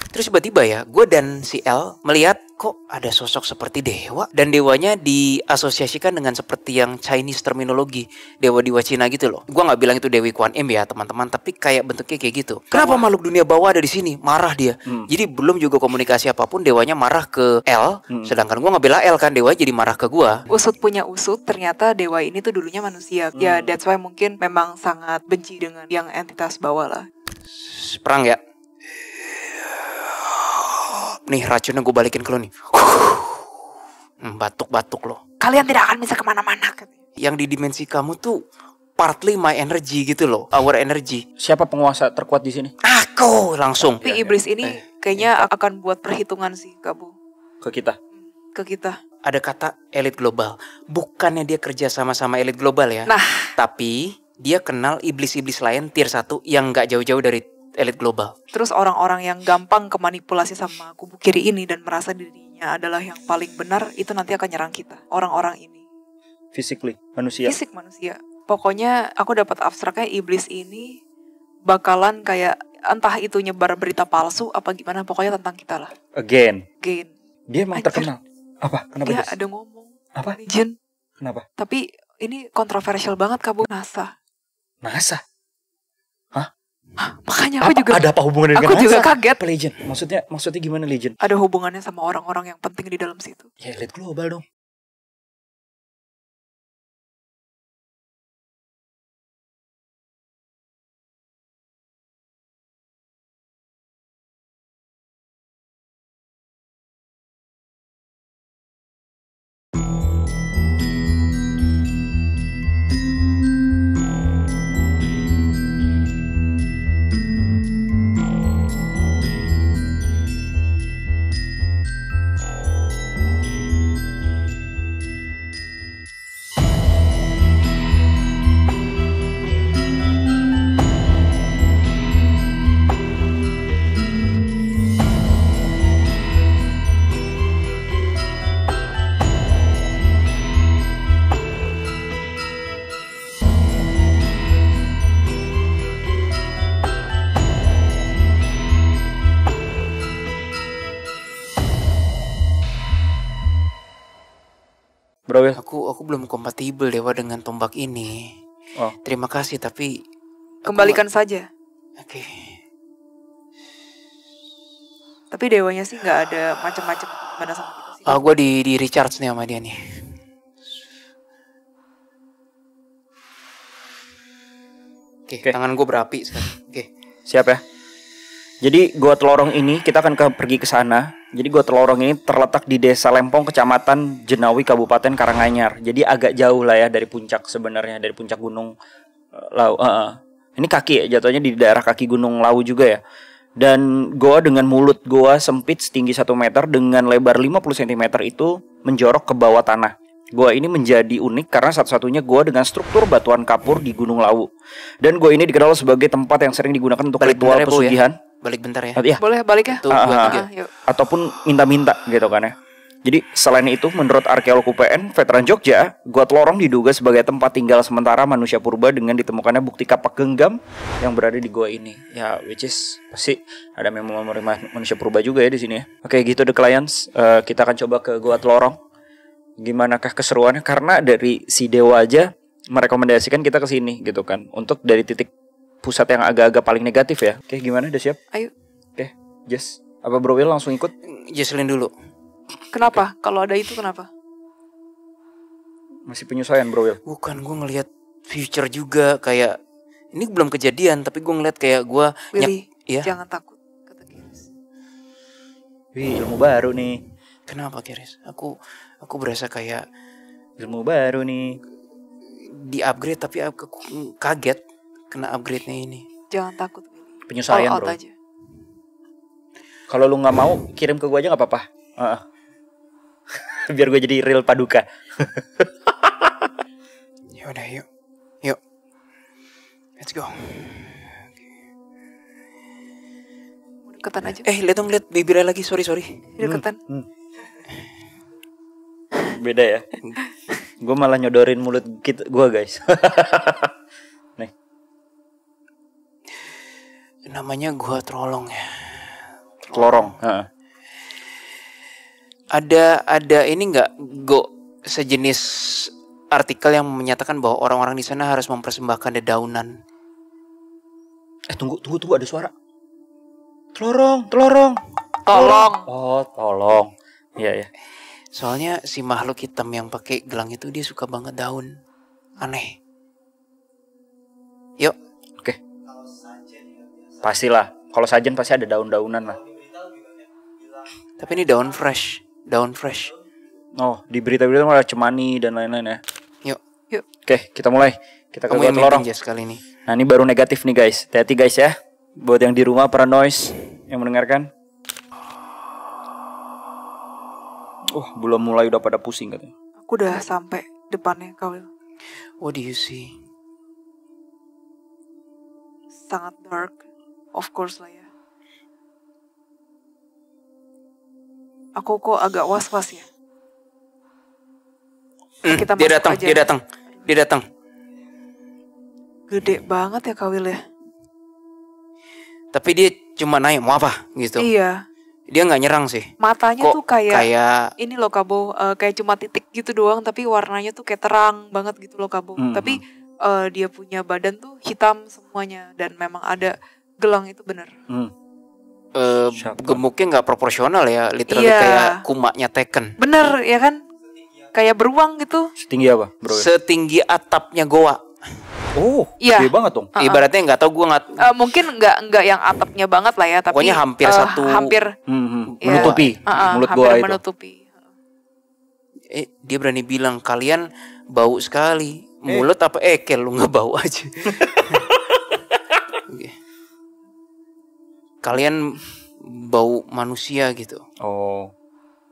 Terus tiba-tiba ya, gue dan si L melihat kok ada sosok seperti dewa, dan dewanya diasosiasikan dengan seperti yang Chinese terminologi, dewa-dewa Cina gitu loh. Gue nggak bilang itu Dewi Kuan Im ya teman-teman, tapi kayak bentuknya kayak gitu. Kenapa makhluk dunia bawah ada di sini? Marah dia. Jadi belum juga komunikasi apapun, dewanya marah ke L, sedangkan gue ngebela L kan, dewa jadi marah ke gue. Usut punya usut, ternyata dewa ini tuh dulunya manusia. Ya that's why mungkin memang sangat benci dengan yang entitas bawah lah. Perang ya. Nih racunnya gue balikin ke lo nih. Batuk-batuk lo. Kalian tidak akan bisa kemana-mana. Yang di dimensi kamu tuh partly my energy gitu loh, our energy. Siapa penguasa terkuat di sini? Aku langsung. Tapi iblis ini kayaknya akan buat perhitungan sih, Kak Bu. Ke kita. Ke kita. Ada kata elit global. Bukannya dia kerja sama elit global ya. Nah. Tapi dia kenal iblis-iblis lain tier 1 yang gak jauh-jauh dari elit global. Terus orang-orang yang gampang kemanipulasi sama kubu kiri ini dan merasa dirinya adalah yang paling benar, itu nanti akan nyerang kita. Orang-orang ini. Physically, manusia. Fisik manusia. Pokoknya aku dapat abstraknya iblis ini bakalan kayak entah itu nyebar berita palsu apa gimana, pokoknya tentang kita lah. Again. Dia emang terkenal. Apa? Kenapa dia ada ngomong. Apa? Religion. Kenapa? Tapi ini kontroversial banget, Kak Bu. NASA. Makanya aku juga ada apa hubungannya dengan aku NASA? juga kaget. Legend. Maksudnya gimana legend? Ada hubungannya sama orang-orang yang penting di dalam situ. Ya elit global dong. Bro, aku belum kompatibel dewa dengan tombak ini. Terima kasih tapi kembalikan saja. Oke. Tapi dewanya sih nggak ada macam-macam gimana sama kita sih. Gue di recharge nih sama dia nih. Oke. Tangan gue berapi sekarang. Oke. Siap ya. Jadi Gua Telorong ini kita akan pergi ke sana. Jadi Gua Telorong ini terletak di Desa Lempong, Kecamatan Jenawi, Kabupaten Karanganyar. Jadi agak jauh lah ya dari puncak sebenarnya, dari puncak Gunung Lawu. Ini kaki ya, jatuhnya di daerah kaki Gunung Lawu juga ya. Dan goa dengan mulut goa sempit setinggi 1 meter dengan lebar 50 cm itu menjorok ke bawah tanah. Goa ini menjadi unik karena satu-satunya goa dengan struktur batuan kapur di Gunung Lawu. Dan goa ini dikenal sebagai tempat yang sering digunakan untuk ritual pesugihan. Balik bentar ya. Boleh balik ya? Ataupun minta-minta gitu kan ya. Jadi selain itu menurut arkeolog UPN veteran Jogja, Gua Telorong diduga sebagai tempat tinggal sementara manusia purba dengan ditemukannya bukti kapak genggam yang berada di gua ini. Ya which is pasti ada memori manusia purba juga ya di sini ya. Oke, gitu The Clients, kita akan coba ke Gua Telorong. Gimanakah keseruannya? Karena dari si Dewa aja merekomendasikan kita ke sini gitu kan. Untuk dari titik pusat yang agak-agak paling negatif ya. Oke, gimana? Udah siap? Ayo. Oke, Jess. Apa Bro Will langsung ikut? Jesselin dulu. Kenapa? Kalau ada itu kenapa? Masih penyesuaian Bro Will. Bukan, gue ngelihat future juga. Kayak ini belum kejadian, tapi gue ngeliat kayak gue ya? Jangan takut, kata Kiris. Wih, ilmu baru nih. Kenapa Kiris? Aku berasa kayak ilmu baru nih. Di upgrade, tapi aku kaget kena upgrade-nya ini. Jangan takut, penyesuaian Bro. Kalau lu nggak mau, kirim ke gue aja nggak apa-apa. Biar gue jadi real paduka. Ya udah, yuk, let's go. Deketan aja. Lihat bibirnya lagi, sorry. Deketan. Beda ya. Gue malah nyodorin mulut gue guys. Namanya Gua Telorong ya. Telorong. Heeh. Ada ini nggak sejenis artikel yang menyatakan bahwa orang-orang di sana harus mempersembahkan dedaunan. Tunggu ada suara. Telorong. Tolong. Oh, tolong. Iya. Soalnya si makhluk hitam yang pakai gelang itu dia suka banget daun. Aneh. Yuk. Oke. Pastilah. Kalau sajen pasti ada daun-daunan lah. Tapi ini daun fresh. Oh, di berita-berita malah cemani dan lain-lain ya. Yuk. Oke, kita mulai. Kita ke Kamu gua yang telorong. mimpin Jess kali ini. Nah, ini baru negatif nih guys. Hati-hati guys ya. Buat yang di rumah para noise yang mendengarkan. Belum mulai udah pada pusing katanya. Aku udah sampai depannya Kawil. What do you see? Sangat dark. Of course lah ya. Aku kok agak was-was ya. Kita Dia masuk aja. Dia datang. Gede banget ya Kawil ya. Tapi dia cuma nanya mau apa gitu. Iya. Dia nggak nyerang sih. Matanya Kok tuh kayak kayak ini loh Kabo, kayak cuma titik gitu doang, tapi warnanya tuh kayak terang banget gitu loh Kabo. Tapi dia punya badan tuh hitam semuanya dan memang ada gelang itu bener. gemuknya nggak proporsional ya, literally Iya. kayak kumaknya Tekken. Bener ya kan? Kayak beruang gitu. Setinggi apa, bro? Setinggi atapnya goa. Oh, Iya. gede banget dong. Ibaratnya nggak tahu gue nggak. Mungkin nggak yang atapnya banget lah ya, tapi Pokoknya hampir satu. hampir Ya. Menutupi mulut hampir gua itu. menutupi. Dia berani bilang kalian bau sekali. Mulut apa ekel lu nggak bau aja. Oke. Kalian bau manusia gitu. Oh.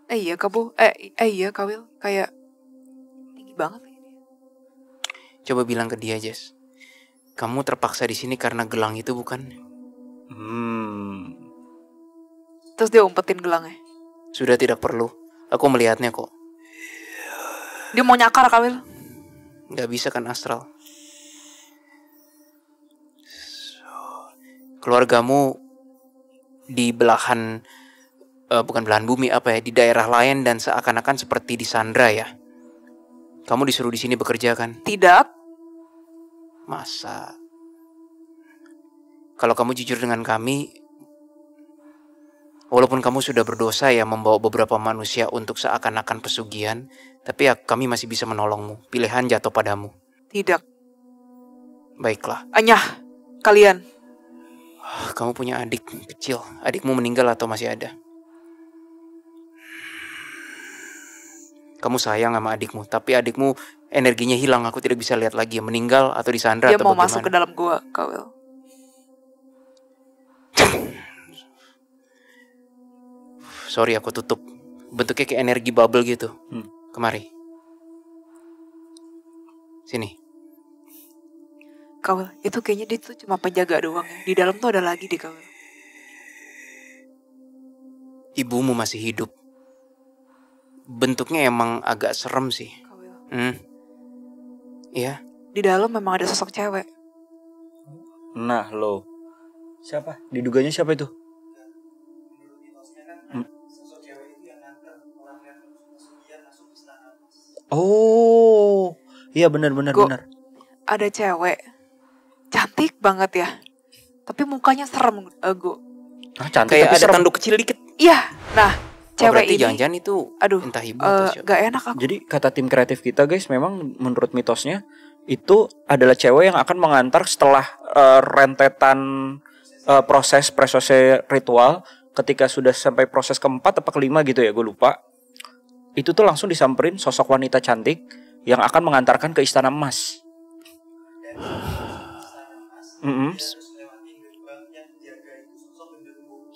Iya Kabo, iya Kawil, kayak tinggi banget ini. Coba bilang ke dia, Jess. Kamu terpaksa di sini karena gelang itu bukan? Terus dia umpetin gelangnya. Sudah tidak perlu. Aku melihatnya kok. Dia mau nyakar Kawil. Gak bisa kan astral. Keluargamu di belahan bukan belahan bumi apa ya, di daerah lain dan seakan-akan seperti di Sandra ya. Kamu disuruh di sini bekerja kan? Tidak. Masa? Kalau kamu jujur dengan kami, walaupun kamu sudah berdosa ya membawa beberapa manusia untuk seakan-akan pesugihan, tapi ya kami masih bisa menolongmu. Pilihan jatuh padamu. Tidak. Baiklah. Anyah, kalian. Kamu punya adik kecil. Adikmu meninggal atau masih ada? Kamu sayang sama adikmu, tapi adikmu energinya hilang. Aku tidak bisa lihat lagi. Meninggal atau disandra Dia atau mau bagaimana? masuk ke dalam gua, Kawil. Sorry, aku tutup. Bentuknya kayak energi bubble gitu. Kemari. Sini. Kawil, itu kayaknya dia tuh cuma penjaga doang ya. Di dalam tuh ada lagi deh Kawil. Ibumu masih hidup. Bentuknya emang agak serem sih. Kawil. Iya. Di dalam memang ada sosok cewek. Nah, lo. Siapa? Diduganya siapa itu? Oh, iya benar. Ada cewek. Cantik banget ya. Tapi mukanya serem, Go. Cantik Kayak tapi ada serem. tanduk kecil dikit. Iya, nah cewek berarti ini. jangan-jangan itu Aduh, entah ibu atau siapa. gak enak aku. Jadi kata tim kreatif kita guys, memang menurut mitosnya itu adalah cewek yang akan mengantar setelah rentetan proses ritual. Ketika sudah sampai proses keempat atau kelima gitu ya, gue lupa. Itu tuh langsung disamperin sosok wanita cantik yang akan mengantarkan ke istana emas.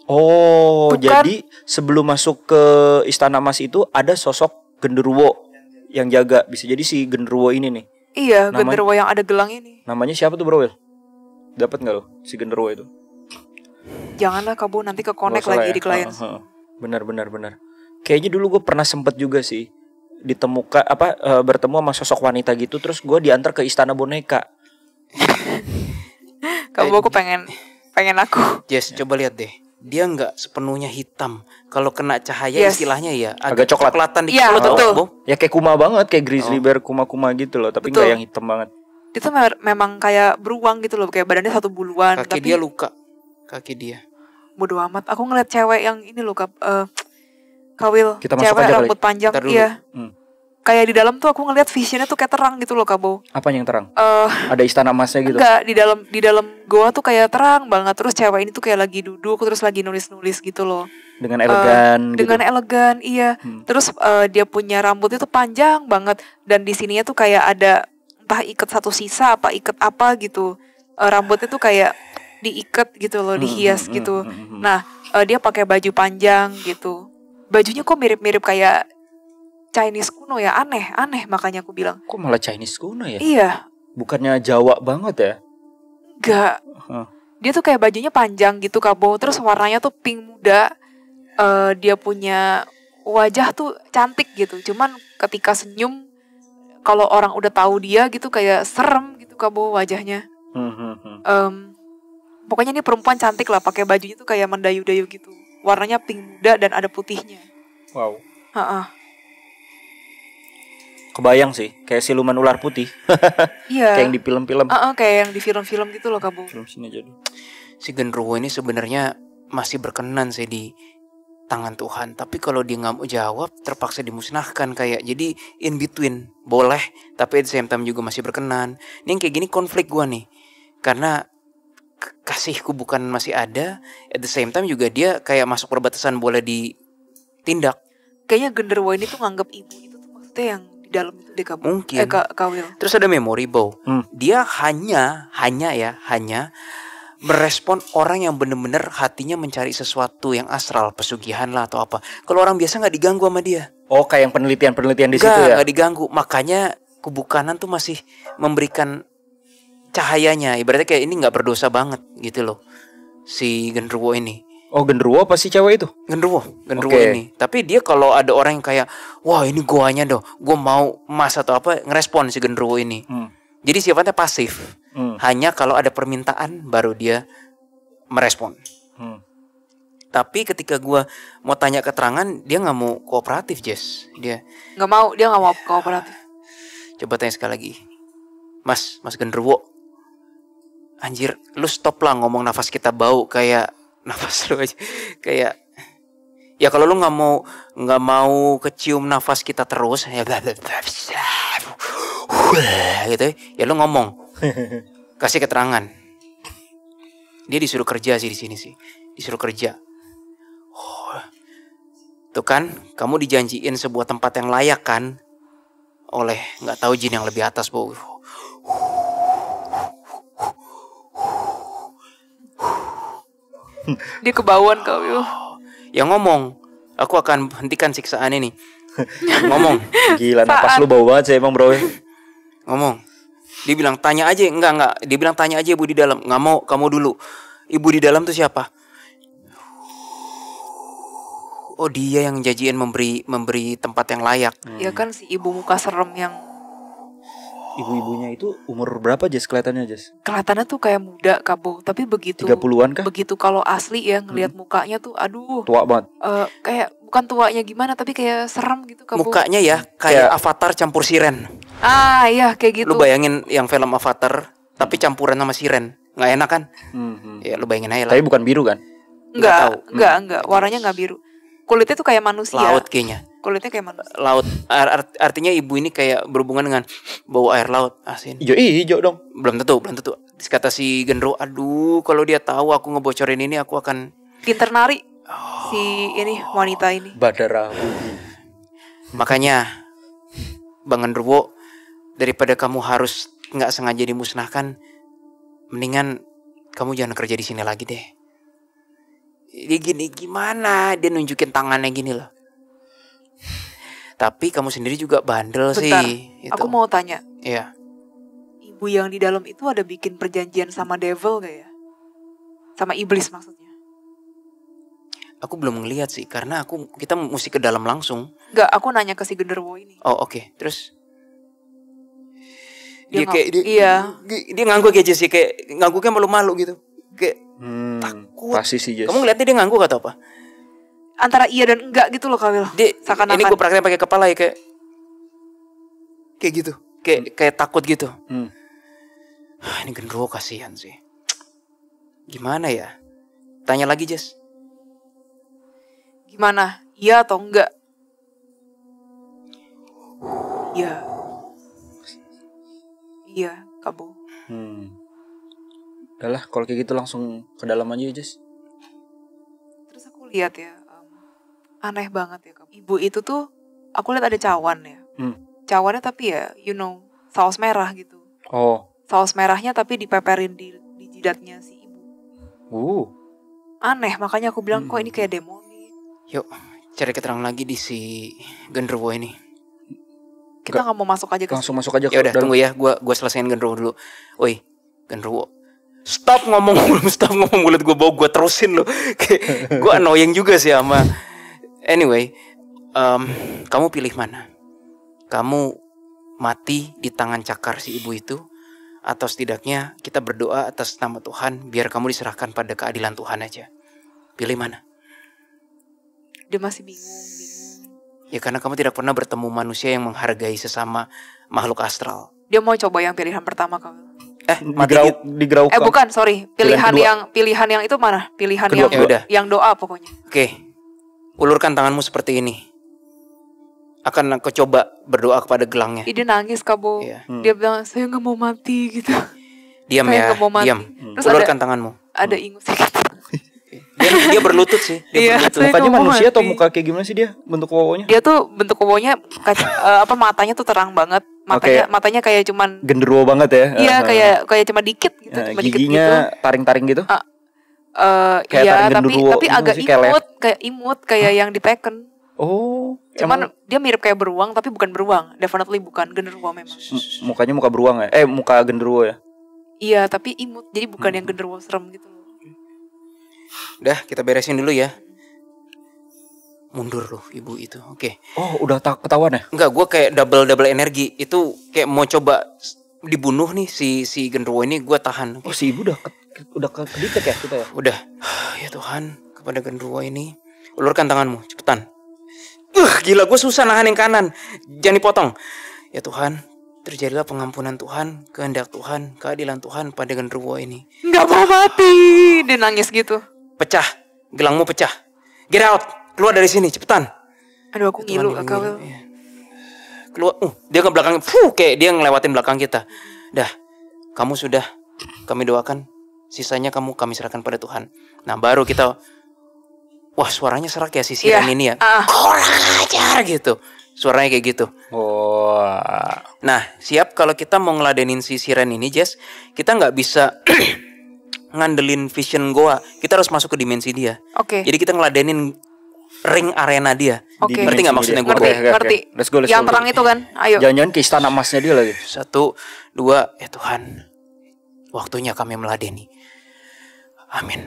Oh, Bukan. jadi sebelum masuk ke istana emas itu ada sosok genderuwo yang jaga. Bisa jadi si genderuwo ini nih. Iya, Namanya- genderuwo yang ada gelang ini. Namanya siapa tuh, Bro Will? Dapat nggak lo si genderuwo itu? Janganlah Kabo, nanti ke connect Nggak usah lagi ya? di klien. Benar. Kayaknya dulu gue pernah sempet juga sih ditemukan bertemu sama sosok wanita gitu, terus gue diantar ke istana boneka. Kabo, aku pengen aku. Jess, coba lihat deh. dia nggak sepenuhnya hitam. Kalau kena cahaya istilahnya ya agak coklat. coklatan dikit. Iya, Lo tau, betul. Bom? Ya kayak kuma banget, kayak grizzly bear kuma-kuma gitu loh, tapi Betul. nggak yang hitam banget. Itu memang kayak beruang gitu loh, kayak badannya satu buluan. Kaki tapi dia luka. Kaki dia. bodo amat. Aku ngeliat cewek yang ini loh, Kawil. Kita masuk Cewek aja kali. rambut panjang. Ntar dulu. Iya. Kayak di dalam tuh aku ngeliat visionnya tuh kayak terang gitu loh, Kabo. Apa yang terang? Ada istana emasnya gitu. Enggak, di dalam goa tuh kayak terang banget. Terus cewek ini tuh kayak lagi duduk, terus lagi nulis-nulis gitu loh. Dengan elegan gitu. Dengan elegan, iya. Terus dia punya rambutnya tuh panjang banget, dan di sininya tuh kayak ada entah ikat satu sisa apa ikat apa gitu. Rambutnya tuh kayak diikat gitu loh, dihias gitu. Nah, dia pakai baju panjang gitu. Bajunya kok mirip-mirip kayak Chinese kuno ya, aneh makanya aku bilang. Kok malah Chinese kuno ya? Iya. Bukannya Jawa banget ya? Enggak. Dia tuh kayak bajunya panjang gitu, Kabo. Terus warnanya tuh pink muda. Dia punya wajah tuh cantik gitu. Cuman ketika senyum, kalau orang udah tahu dia gitu kayak serem gitu, Kabo, wajahnya. Pokoknya ini perempuan cantik lah, pakai bajunya tuh kayak mendayu-dayu gitu. Warnanya pink muda dan ada putihnya. Wow. Kebayang sih, kayak siluman ular putih. Iya. Kayak yang di film-film. Kayak yang di film-film gitu loh, Kabo. Film sini jadi. Si genderuwo ini sebenarnya masih berkenan sih di tangan Tuhan, tapi kalau dia nggak mau jawab terpaksa dimusnahkan kayak. Jadi in between, boleh tapi at the same time juga masih berkenan. Ini yang kayak gini konflik gua nih, karena kasihku bukan masih ada, at the same time juga dia kayak masuk perbatasan boleh ditindak. Kayaknya genderuwo ini tuh nganggap ibu itu tuh maksudnya yang di dalam itu deh, Kabo. Mungkin. Kawil. Terus ada memori Bow. Dia hanya merespon orang yang bener-bener hatinya mencari sesuatu yang astral, pesugihan lah atau apa. Kalau orang biasa nggak diganggu sama dia. Oh, kayak yang penelitian di situ ya? Nggak diganggu. Makanya kebukanan tuh masih memberikan cahayanya. Ibaratnya kayak ini nggak berdosa banget gitu loh, si genderuwo ini. Oh, genderuwo apa sih cewek itu? Genderuwo Okay. ini. Tapi dia kalau ada orang yang kayak, wah ini goanya dong, gue mau emas atau apa, ngerespon si genderuwo ini. Jadi sifatnya pasif. Hanya kalau ada permintaan baru dia merespon. Tapi ketika gue mau tanya keterangan, dia nggak mau kooperatif, Jess. Dia nggak mau kooperatif. coba tanya sekali lagi, Mas genderuwo, anjir, lu stop lah ngomong nafas kita bau kayak nafas lu aja kayak. Ya kalau lu nggak mau kecium nafas kita terus ya gitu ya lu ngomong, kasih keterangan. Dia disuruh kerja sih di sini sih, disuruh kerja. Tuh kan, kamu dijanjiin sebuah tempat yang layak kan, oleh nggak tahu jin yang lebih atas, Bu. Dia kebauan, Kawil. Yang ngomong, aku akan hentikan siksaan ini. Ngomong. Gila, napas lu bau banget sih emang, bro. Ngomong. Dia bilang tanya aja, enggak. Dia bilang tanya aja ibu di dalam. Nggak mau, kamu dulu. Ibu di dalam tuh siapa? Oh, dia yang janjiin memberi tempat yang layak. Ya kan si ibu muka serem yang Ibu-ibunya itu umur berapa, Jess, kelihatannya, Jess? kelihatannya tuh kayak muda, Kabo. Tapi begitu 30-an kah? Begitu kalau asli ya ngelihat mukanya tuh, aduh. Tua banget. Kayak bukan tuanya gimana, tapi kayak serem gitu, Kabo. Mukanya ya kayak Avatar campur siren. Iya kayak gitu. Lu bayangin yang film Avatar tapi campuran sama siren, nggak enak kan? Ya lu bayangin aja lah. Tapi bukan biru kan? Enggak. Warnanya enggak biru. Kulitnya tuh kayak manusia. Laut kayaknya. Kulitnya kayak manusia. Laut. Artinya ibu ini kayak berhubungan dengan bau air laut asin. Ijo dong. Belum tentu. Kata si Genro, aduh kalau dia tahu aku ngebocorin ini aku akan Pinter nari. Si ini wanita ini. Badara. Makanya Bang Genruwo, daripada kamu harus nggak sengaja dimusnahkan, mendingan kamu jangan kerja di sini lagi deh. Dia gini gimana? Dia nunjukin tangannya gini loh. Tapi kamu sendiri juga bandel. Bentar, sih. Gitu. aku mau tanya. Iya. Ibu yang di dalam itu ada bikin perjanjian sama devil gak ya? Sama iblis maksudnya. Aku belum ngelihat sih, karena kita mesti ke dalam langsung. Enggak, aku nanya ke si genderuwo ini. Oh oke. Terus Dia dia ngangguk aja sih, kayak ngangguknya malu-malu gitu. Kayak takut takut. Pasti sih, Jess. Kamu ngeliatnya dia ngangguk atau apa? Antara iya dan enggak gitu loh Kawil. Dia, Seakan-akan. ini gue praktek pakai kepala ya, kayak gitu, kayak takut gitu. Ini genderuwo kasihan sih. Gimana ya? Tanya lagi, Jess. Gimana? Iya atau enggak? Iya. Iya, Kabo. Udahlah, kalau kayak gitu langsung ke dalam aja, Jess. Terus aku lihat ya, aneh banget ya Kabo. Ibu itu tuh, aku lihat ada cawan ya. Cawannya tapi ya, saus merah gitu. Oh. Saus merahnya tapi dipeperin di jidatnya si ibu. Aneh, makanya aku bilang kok ini kayak demonik. Yuk, cari keterangan lagi di si genderuwo ini. Kita nggak mau masuk aja ke Langsung masuk aja. Ya udah, tunggu ya, gua selesaiin genderuwo dulu. Woi, genderuwo. Stop ngomong mulut gue bau, gue terusin lo. Gue annoying juga sih sama. Anyway, kamu pilih mana? Kamu mati di tangan cakar si ibu itu, atau setidaknya kita berdoa atas nama Tuhan biar kamu diserahkan pada keadilan Tuhan aja. Pilih mana? Dia masih bingung. Ya karena kamu tidak pernah bertemu manusia yang menghargai sesama makhluk astral. Dia mau coba yang pilihan pertama Kawil. Digeraukan. Bukan, sorry. Pilihan Pilihan yang itu mana? Pilihan Kedua. yang Ya udah. yang doa pokoknya. Oke. Ulurkan tanganmu seperti ini. Akan aku coba berdoa kepada gelangnya. Dia nangis Kabo. Iya. Dia bilang saya nggak mau mati gitu. Diam Saya ya, nggak mau mati. diam. Terus Ulurkan tanganmu. Ada ingusnya gitu. Dia berlutut sih. Iya, Dia berlutut. saya Mukanya nggak mau manusia atau mati. muka kayak gimana sih dia? Bentuk wowonya? Dia tuh bentuk kobonya matanya tuh terang banget. Matanya kayak cuman Genderuwo banget ya. iya kayak cuma dikit gitu, cuma dikit gitu. Giginya taring-taring gitu. Kayak Iya, taring tapi genderuwo agak gitu sih, kayak imut kayak yang di Tekken. Oh, Cuman dia mirip kayak beruang tapi bukan beruang. Definitely bukan genderuwo memang. mukanya muka beruang ya? Muka genderuwo ya? Iya, tapi imut. Jadi bukan yang genderuwo serem gitu loh. Udah, kita beresin dulu ya. Mundur loh ibu itu. Oke. Oh, udah ketahuan ya? Enggak, gue kayak double energi. Itu kayak mau coba dibunuh nih si genderuwo ini, gue tahan. Oh, si ibu udah kedetek ya kita ya? Udah. Ya Tuhan, kepada genderuwo ini, ulurkan tanganmu, cepetan. Gila, gue susah nahan yang kanan. Jangan dipotong. Ya Tuhan, terjadilah pengampunan Tuhan, kehendak Tuhan, keadilan Tuhan pada genderuwo ini. Nggak mau mati. Dia nangis gitu. Pecah, gelangmu pecah. Get out, keluar dari sini, cepetan. Aduh, aku ngilu Tuhan, Kawil. iya. Keluar, dia ke belakang, kayak dia ngelewatin belakang kita. Dah, kamu sudah, kami doakan. Sisanya kami serahkan pada Tuhan. Nah, baru kita, wah suaranya serak ya si siren ini ya. Kurang ajar gitu. Suaranya kayak gitu. Wah. Nah, siap kalau kita mau ngeladenin si siren ini, Jess, kita nggak bisa ngandelin vision goa. Kita harus masuk ke dimensi dia. Oke. Jadi kita ngeladenin ring arena dia. Oke. Ngerti nggak maksudnya gue? Ngerti. Let's go. Yang terang itu kan. Ayo. Jangan-jangan ke istana emasnya dia lagi. 1, 2, ya Tuhan, waktunya kami meladeni. Amin.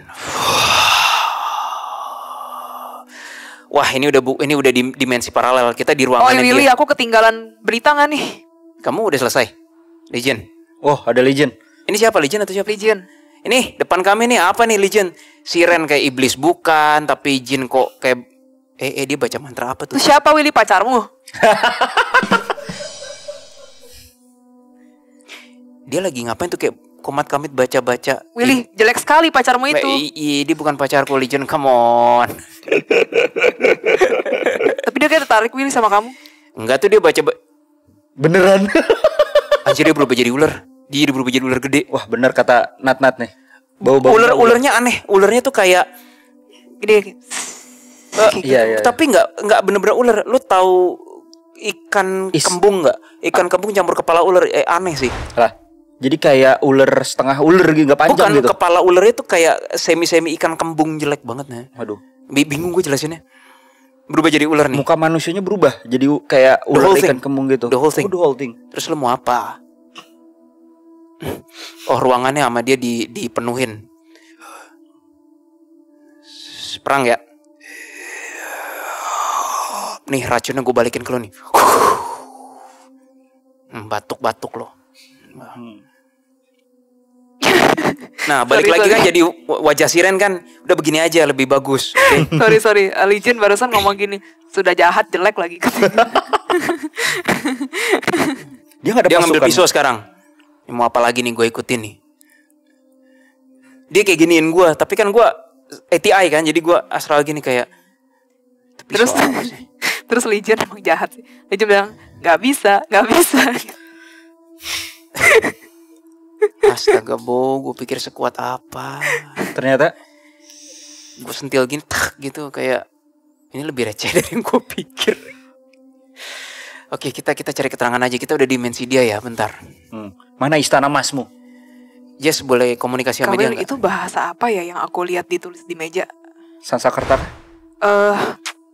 Wah, ini udah di dimensi paralel. Kita di Oh, ruangannya Willy, dia. aku ketinggalan berita nggak nih? Kamu udah selesai, Legion? Oh, ada legend. Ini siapa, Legion atau siapa? Legion. Ini depan kami nih apa nih, Legion? Siren kayak iblis bukan, tapi jin kok kayak dia baca mantra apa tuh? Itu siapa Willy, pacarmu? Dia lagi ngapain tuh kayak komat kamit baca-baca? Willy, jelek sekali pacarmu itu. Dia bukan pacarku, Legion, come on. Tapi dia kayak tertarik Willy sama kamu. Enggak tuh, dia baca Beneran. anjir, dia berubah jadi ular. Dia berubah jadi ular gede. Wah, bener kata Nat nih. Bau-bau Ularnya aneh. Ularnya tuh kayak Gede. Iya. tapi enggak bener-bener ular. Lu tahu ikan kembung enggak? Ikan kembung campur kepala ular, aneh sih. Lah. Jadi kayak ular setengah ular gitu, enggak panjang Bukan, gitu. kepala ularnya tuh kayak semi-semi ikan kembung, jelek banget nah. Waduh. Bingung gue jelasinnya. Berubah jadi ular nih. Muka manusianya berubah jadi kayak ular whole ikan thing. kembung gitu. The whole thing. Oh, the whole thing. Terus lu mau apa? Oh, ruangannya sama dia dipenuhin. Perang ya. Nih racunnya gue balikin ke lo nih. Batuk-batuk lo. Nah balik lagi kan jadi wajah Siren kan udah begini aja lebih bagus. Oke. Sorry, Legion barusan ngomong gini, sudah jahat jelek lagi. Dia nggak ada Dia ngambil pasukan. pisau sekarang. Mau apa lagi nih gue ikutin nih. Dia kayak giniin gue, tapi kan gue ATI kan, jadi gue astral gini kayak. Terus terus Legion emang jahat sih. Legion bilang nggak bisa. Astaga Bo, gue pikir sekuat apa. Ternyata Gue sentil gini, tak gitu kayak ini lebih receh dari yang gue pikir. Oke, kita cari keterangan aja. Kita udah dimensi dia ya, bentar. Mana istana emasmu? Jess boleh komunikasi sama dia Kawil, nggak? itu bahasa apa ya yang aku lihat ditulis di meja? Sansakerta?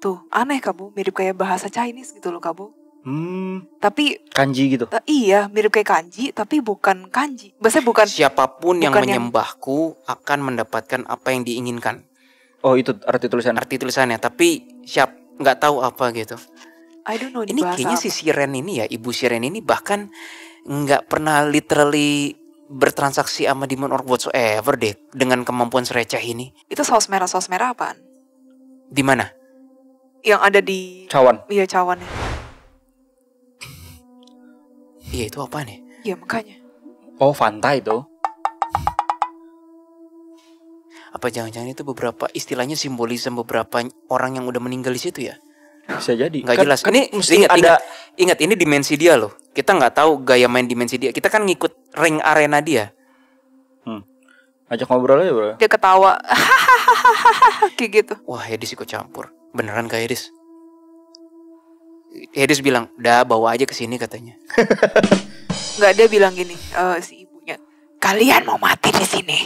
Tuh aneh Kabu, mirip kayak bahasa Chinese gitu loh Kabu. Hmm, Tapi kanji gitu. iya mirip kayak kanji, tapi bukan kanji. Maksudnya bukan. Siapapun yang bukan yang- menyembahku akan mendapatkan apa yang diinginkan. Oh itu arti tulisan. Arti tulisannya, tapi nggak tahu apa gitu. I don't know Ini bahasa kayaknya apa. si Siren ini ya, Ibu Siren ini bahkan nggak pernah literally bertransaksi sama demon or whatsoever deh dengan kemampuan sereceh ini. Itu saus merah apaan? Di mana? Yang ada di Cawan. iya cawannya. Iya itu apa nih? Iya makanya. Oh Fanta itu. Apa jangan-jangan itu beberapa istilahnya simbolisme beberapa orang yang udah meninggal di situ ya? Bisa jadi. Nggak jelas. Ini mesti ingat ini dimensi dia loh. Kita nggak tahu gaya main dimensi dia. Kita kan ngikut ring arena dia. Ajak ngobrol aja bro. Dia ketawa. Kayak gitu. Wah Hedis ikut campur. Beneran gak Hedis? Hedis bilang, "Udah bawa aja ke sini," katanya. Enggak, dia bilang gini, si ibunya, "Kalian mau mati di sini."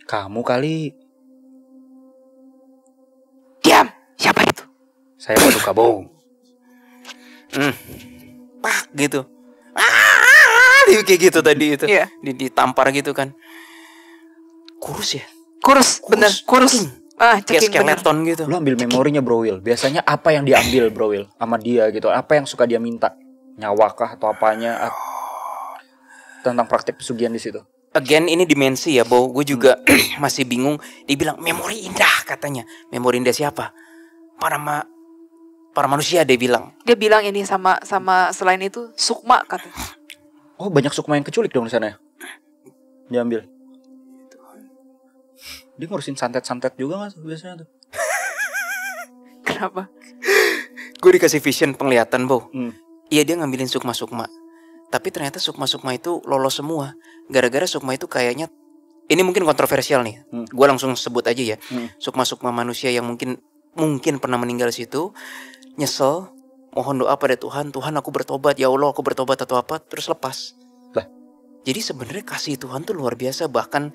Kamu kali. Diam. Siapa itu? Saya Paduka Bow. Pak gitu. Kayak gitu tadi itu. Iya. Ditampar gitu kan. Kurus ya? Kurus, bener, kurus. ceking. Kayak Ceking bener. skeleton gitu. Lu ambil memorinya Bro Will. Biasanya apa yang diambil Bro Will sama dia gitu? Apa yang suka dia minta? Nyawa kah atau apanya? Tentang praktek pesugihan di situ. Again ini dimensi ya, Bo. Gue juga masih bingung. Dibilang memori indah katanya. Memori indah siapa? Para manusia dia bilang. Dia bilang ini sama selain itu sukma katanya. Oh banyak sukma yang keculik dong di sana ya? Diambil. Dia ngurusin santet-santet juga gak biasanya tuh? Kenapa? Gue dikasih vision penglihatan, Bo. Hmm. Iya dia ngambilin sukma-sukma. Tapi ternyata sukma-sukma itu lolos semua. Gara-gara sukma itu kayaknya, ini mungkin kontroversial nih. Gue langsung sebut aja ya. Sukma-sukma manusia yang mungkin pernah meninggal situ, nyesel, mohon doa pada Tuhan. Tuhan aku bertobat, ya Allah aku bertobat atau apa, terus lepas. Lah. Jadi sebenarnya kasih Tuhan tuh luar biasa. Bahkan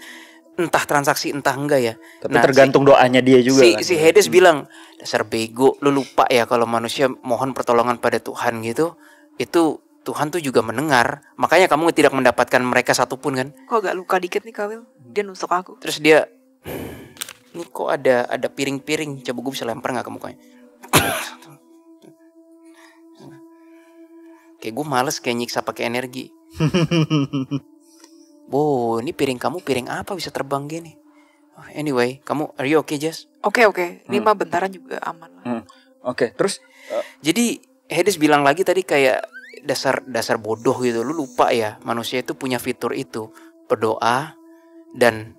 entah transaksi entah enggak ya. Tapi tergantung doanya dia juga kan. Si Hades bilang, dasar bego, lu lupa ya kalau manusia mohon pertolongan pada Tuhan gitu, itu Tuhan tuh juga mendengar. Makanya kamu tidak mendapatkan mereka satupun kan. Kok agak luka dikit nih Kawil? Dia nusuk aku. Terus dia, ini kok ada piring-piring, coba gue bisa lempar gak ke mukanya. Kayak gue males kayak nyiksa pakai energi. Bo, ini piring kamu piring apa bisa terbang gini? Anyway, kamu are you okay, Jess? Oke. Ini mah bentaran juga aman lah. Oke, terus Jadi Hades bilang lagi tadi kayak dasar bodoh gitu. Lu lupa ya, manusia itu punya fitur itu, berdoa dan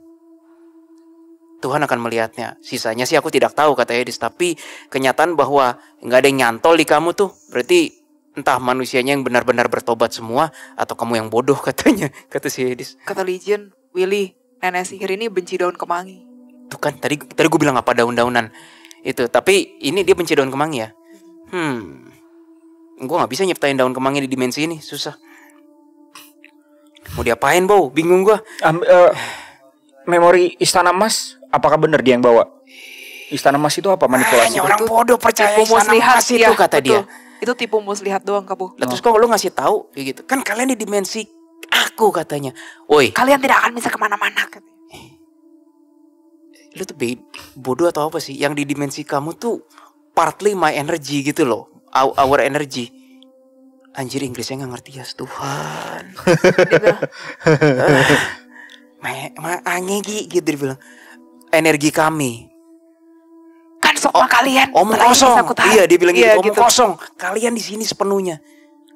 Tuhan akan melihatnya. Sisanya sih aku tidak tahu kata Hades, tapi kenyataan bahwa nggak ada yang nyantol di kamu tuh berarti entah manusianya yang benar-benar bertobat semua atau kamu yang bodoh katanya, kata si Hades. Kata Legion, Willy, nenek sihir ini benci daun kemangi. Tuh kan tadi gue bilang apa daun-daunan itu, tapi ini dia benci daun kemangi ya. Gue nggak bisa nyiptain daun kemangi di dimensi ini, susah. Mau diapain, Bo? Bingung gue. memori Istana Emas, apakah benar dia yang bawa? Istana Emas itu apa? Manipulasi? Orang bodoh percaya Tipu Istana muslihat Emas itu kata dia. Itu tipu muslihat doang Kabu. Lah terus kok lu ngasih tahu kayak gitu? Kan kalian di dimensi aku katanya. Woi, Kalian tidak akan bisa kemana-mana katanya. lu tuh bodoh atau apa sih? Yang di dimensi kamu tuh partly my energy gitu loh. Our energy. Anjir Inggrisnya gak ngerti ya Tuhan. Angegi gitu dia bilang. Energi kami. Kan sok kalian. Omong setelah ini kosong. bisa aku tahan. Iya, dia bilang Iya, gitu, omong kosong. Kalian di sini sepenuhnya.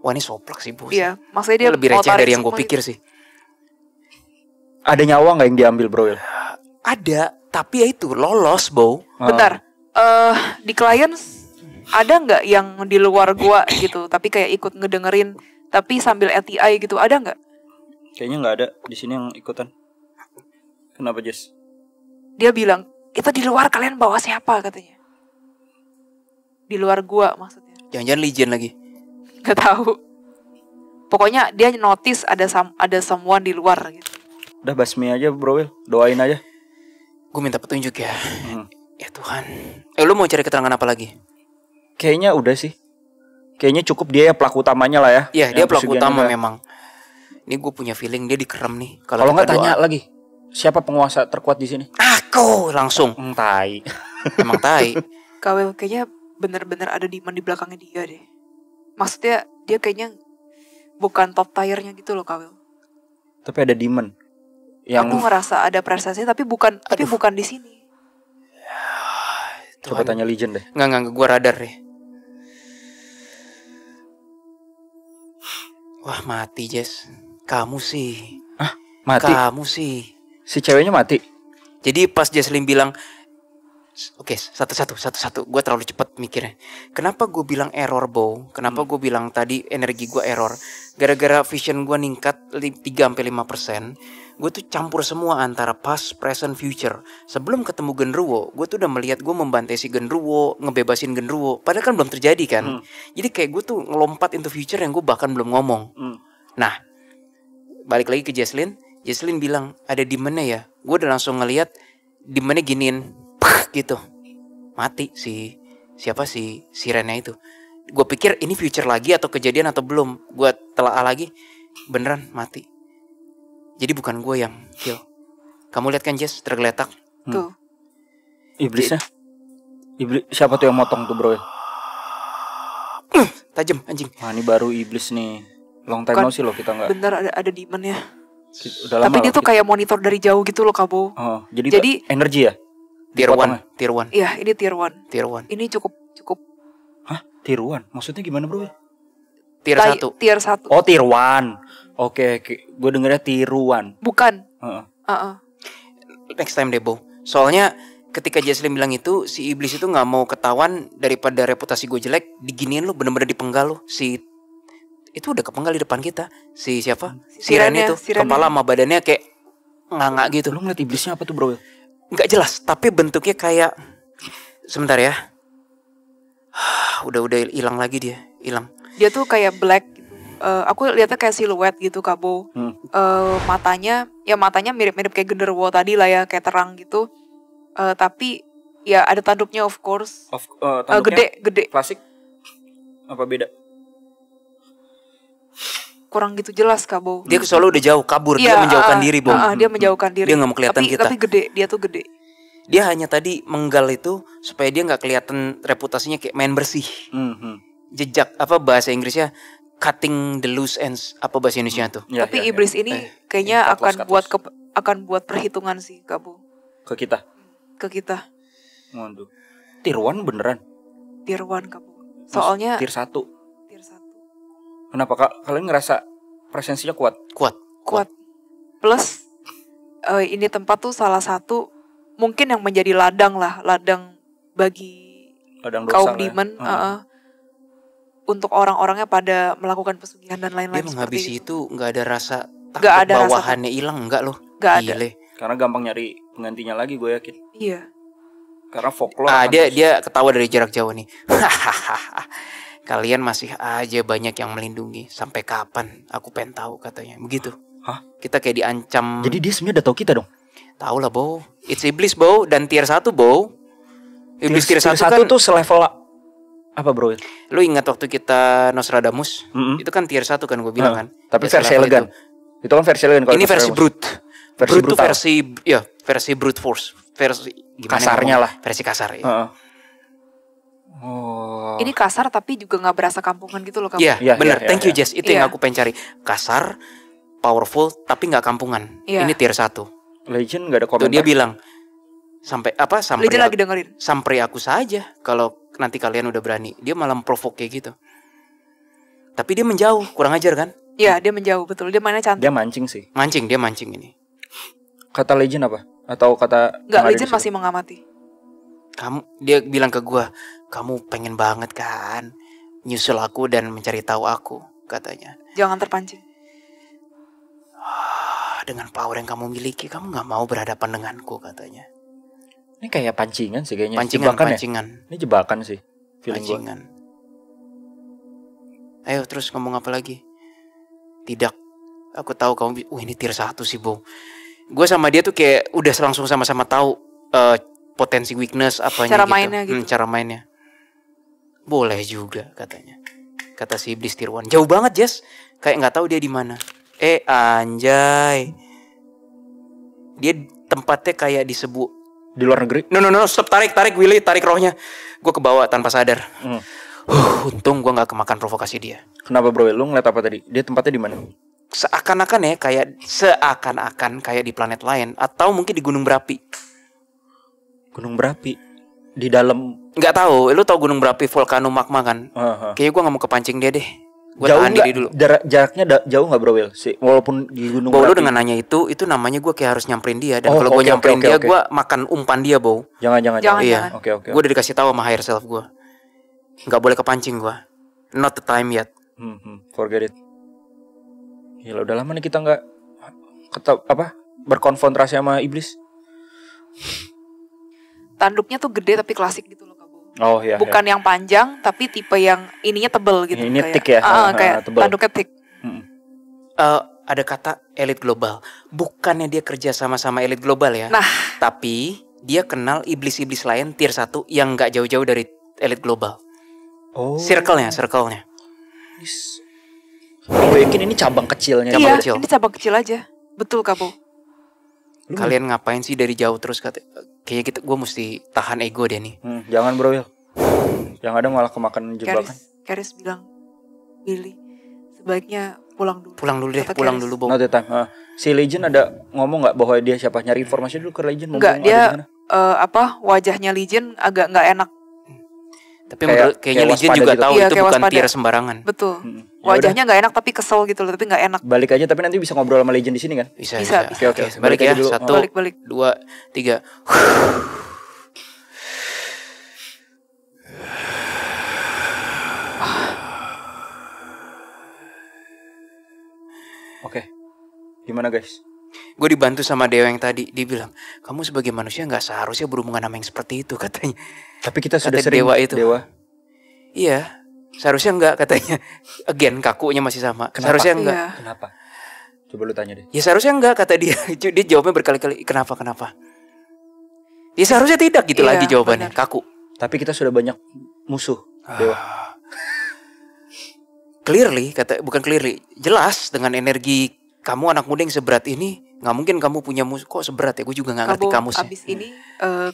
Wah, ini soplak sih, Bos. Iya, maksudnya dia Lebih mau receh tarik dari yang gue semua pikir gitu. sih. Ada nyawa nggak yang diambil bro? Ada, tapi ya itu lolos, Bo. Bentar, di klien ada nggak yang di luar gua gitu, tapi kayak ikut ngedengerin, tapi sambil LTI gitu, ada nggak? Kayaknya nggak ada di sini yang ikutan. Kenapa Jess? Dia bilang itu di luar kalian bawa siapa katanya? Di luar gua maksudnya. Jangan-jangan Legion lagi. Gak tahu. Pokoknya dia notice ada someone di luar gitu. Udah basmi aja bro, doain aja. Gue minta petunjuk ya. Ya Tuhan. Lu mau cari keterangan apa lagi? Kayaknya udah sih. Kayaknya cukup dia ya pelaku utamanya lah ya. Iya, dia pelaku pesugihan utama juga. memang. Ini gue punya feeling dia dikerem nih. Kalau kita nggak tanya doa. lagi, siapa penguasa terkuat di sini? Aku langsung. Tai. Emang tai. Kawel kayaknya bener-bener ada demon di belakangnya dia deh. Maksudnya dia kayaknya bukan top tier-nya gitu loh Kawel. Tapi ada demon. Yang Aku ngerasa ada presence tapi bukan di sini. coba tanya Legion deh. Enggak, gue radar deh. Wah, mati, Jess. Kamu sih. Hah? Mati? Kamu sih. Si ceweknya mati? Jadi pas Jesslyn bilang, oke, satu-satu. Gue terlalu cepat mikirnya. Kenapa gue bilang error, Bo? Kenapa gue bilang tadi energi gue error? Gara-gara vision gue ningkat 3-5%. Gue tuh campur semua antara past, present, future. Sebelum ketemu Genruwo, gue tuh udah melihat gue membantai si Genruwo, ngebebasin Genruwo. Padahal kan belum terjadi kan. Jadi kayak gue tuh ngelompat into future yang gue bahkan belum ngomong. Nah, balik lagi ke Jesslyn. Jesslyn bilang ada demonnya ya. Gue udah langsung ngelihat demonnya giniin, gitu. Mati si siapa si sirennya itu. Gue pikir ini future lagi atau kejadian atau belum. Gue telaah lagi, beneran mati. Jadi bukan gue yang kill. Kamu lihat kan Jess, tergeletak. Tuh. Iblisnya? Iblis siapa tuh yang motong tuh bro? Tajam anjing. Wah ini baru iblis nih. Long time Bukan. no sih loh kita nggak. Bener ada demon ya. Udah lama Tapi dia loh tuh kayak monitor dari jauh gitu loh Kabo. Oh, jadi energi ya? Tier 1, Dipotongnya? tier 1, Iya ini tier 1. tier 1. Ini cukup Hah? Tier 1? Maksudnya gimana bro? Tier 1. Tier 1. Oh tier 1. Oke. Gue dengernya tier 1. Bukan. Heeh. Next time deh, Bo. Soalnya ketika Jesslyn bilang itu, si iblis itu nggak mau ketahuan daripada reputasi gue jelek, diginiin lu, bener-bener dipenggal lu. Si itu udah kepenggal di depan kita. Si siapa? Siren itu. Kepala sama badannya kayak nganga gitu. Lu ngeliat iblisnya apa tuh bro? Nggak jelas, tapi bentuknya kayak, sebentar ya. Udah hilang lagi dia, hilang. Dia tuh kayak black gitu. Aku lihatnya kayak siluet gitu Kabo. Matanya mirip-mirip kayak genderuwo tadi lah ya, kayak terang gitu. Tapi ya ada tanduknya of course. Gede. Klasik? Apa beda? Kurang gitu jelas Kabo. Dia selalu udah jauh, kabur. Dia menjauhkan diri, Bo. Dia menjauhkan diri. Dia nggak mau kelihatan kita. Tapi gede, dia tuh gede. Dia hanya tadi menggal itu supaya dia nggak kelihatan reputasinya kayak main bersih. Jejak apa bahasa Inggrisnya, cutting the loose ends, apa bahasa Indonesia tuh? Tapi iblis ini kayaknya akan buat perhitungan sih Kabo. Ke kita. Waduh. Tier 1 beneran? Tier 1 Kabo. Soalnya Tier 1. Tier 1. Kenapa kalian ngerasa presensinya kuat? Kuat. Plus ini tempat tuh salah satu mungkin yang menjadi ladang bagi Ladang dosa kaum lah ya. demon untuk orang-orangnya pada melakukan pesugihan dan lain-lain. Dia menghabisi itu nggak ada rasa takut Nggak ada rasa bawahannya hilang, enggak loh. Nggak ada. Gile. Karena gampang nyari penggantinya lagi gue yakin. Iya. Karena folklore. Dia ketawa dari jarak jauh nih. Kalian masih aja banyak yang melindungi. Sampai kapan? Aku pengen tahu katanya. Begitu. Hah? Kita kayak diancam. Jadi dia sebenarnya udah tahu kita dong. Tahu lah, Bo. It's iblis, Bo, dan tier 1, Bo. Iblis tier 1 kan tuh selevel apa bro? lu ingat waktu kita Nostradamus? Itu kan tier 1 kan gue bilang kan. Tapi Ya, versi selevel elegan. Itu kan versi elegan. Ini versi brute. Versi Brute tuh brutal. versi brute force. Versi gimana Kasarnya ngomong? lah. Versi kasar ya. Oh. Ini kasar tapi juga nggak berasa kampungan gitu loh Kabo. Iya, Iya, benar. iya, Thank you, iya. Jess. Itu yang aku pengen cari. Kasar, powerful, tapi nggak kampungan. Iya. Ini tier 1. Legend nggak ada Tuh komentar. dia bilang sampai apa sampai Legend lagi dengerin. sampai aku saja kalau nanti kalian udah berani. Dia malah provoke kayak gitu. Tapi dia menjauh, kurang ajar kan? Iya, dia menjauh betul. Dia mainnya cantik. Dia mancing sih. Dia mancing ini. Kata Legend apa? Atau kata Enggak, yang ada di Legend situ? masih mengamati. Dia bilang ke gua, kamu pengen banget kan nyusul aku dan mencari tahu aku, katanya. Jangan terpancing. Dengan power yang kamu miliki, kamu nggak mau berhadapan denganku, katanya. Ini kayak pancingan sih kayaknya. Pancingan, Jebakan pancingan. Ya? Ini jebakan sih. Feeling gue. Pancingan. Ayo terus ngomong apa lagi? Tidak. Aku tahu kamu. Ini tier 1 sih, Bung. Gue sama dia tuh kayak udah langsung sama-sama tahu potensi weakness apanya Cara gitu. mainnya gitu. Cara mainnya. Boleh juga katanya. Kata si iblis tier 1. Jauh banget, Jess. Kayak nggak tahu dia di mana. Anjay. Dia tempatnya kayak di sebuah Di luar negeri. No, stop, tarik Willy, tarik rohnya. Gue kebawa tanpa sadar. Untung gue nggak kemakan provokasi dia. Kenapa bro? Lu ngeliat apa tadi? Dia tempatnya di mana? Seakan-akan kayak di planet lain atau mungkin di gunung berapi. Gunung berapi di dalam. Nggak tahu. Lu tau gunung berapi volcano magma kan? Kayaknya gue nggak mau kepancing dia deh. Gue tahan diri dulu. Jaraknya jauh nggak bro Will? Walaupun di gunung Bow, lu berapi. dengan nanya itu namanya gue kayak harus nyamperin dia. Dan kalau gue nyamperin dia, gue makan umpan dia, Bow. Jangan. Iya. Oke. Gue udah dikasih tahu sama higher self gue. Nggak boleh kepancing gue. Not the time yet. Forget it. Gila, udah lama nih kita nggak berkonfrontasi sama iblis. Tanduknya tuh gede tapi klasik gitu loh, Kak Bo. Oh iya. Bukan yang panjang tapi tipe yang ininya tebel gitu. Ini kayak, thick ya? Kayak Tebel. tanduknya thick. Ada kata elit global. Bukannya dia kerja sama elit global ya. Nah. Tapi dia kenal iblis-iblis lain tier 1 yang gak jauh-jauh dari elit global. Oh. Circle-nya. Gue yakin ini cabang kecilnya. Cabang Iya, kecil. ini cabang kecil aja. Betul, Kak Bo. Kalian ngapain sih dari jauh terus kayaknya kita gue mesti tahan ego deh nih. Jangan bro Will. Yang ada malah kemakan jebakan. Karis bilang, Billy, sebaiknya pulang dulu. Pulang dulu, Bo. Not the time. Si Legend ada ngomong nggak bahwa dia siapa? Nyari informasi dulu ke Legend. Enggak, dia wajahnya Legend agak nggak enak. Tapi kayaknya Legend juga gitu. tahu Iya, itu kayak bukan waspada. tier sembarangan. Betul. Ya Wajahnya nggak enak tapi kesel gitu loh, tapi nggak enak. Balik aja, tapi nanti bisa ngobrol sama Legend di sini kan? Bisa. Oke. Balik ya. aja dulu. 1, Balik. 2, 3. Oke. Gimana guys? Gue dibantu sama Dewa yang tadi. Dia bilang, kamu sebagai manusia gak seharusnya berhubungan sama yang seperti itu, katanya. Tapi kita sudah Kata sering Dewa itu. Iya, seharusnya enggak, katanya. Again, kakunya masih sama. Kenapa? Seharusnya enggak. Iya. Kenapa? Coba lu tanya deh. Ya seharusnya enggak, kata dia. Dia jawabnya berkali-kali, kenapa? Ya seharusnya tidak gitu Iya, lagi jawabannya, benar. kaku. Tapi kita sudah banyak musuh, Dewa. Clearly, bukan clearly, jelas dengan energi kamu anak muda yang seberat ini, nggak mungkin kamu punya musuh. Kok seberat ya? Gue juga nggak ngerti Kabo, kamusnya. abis ini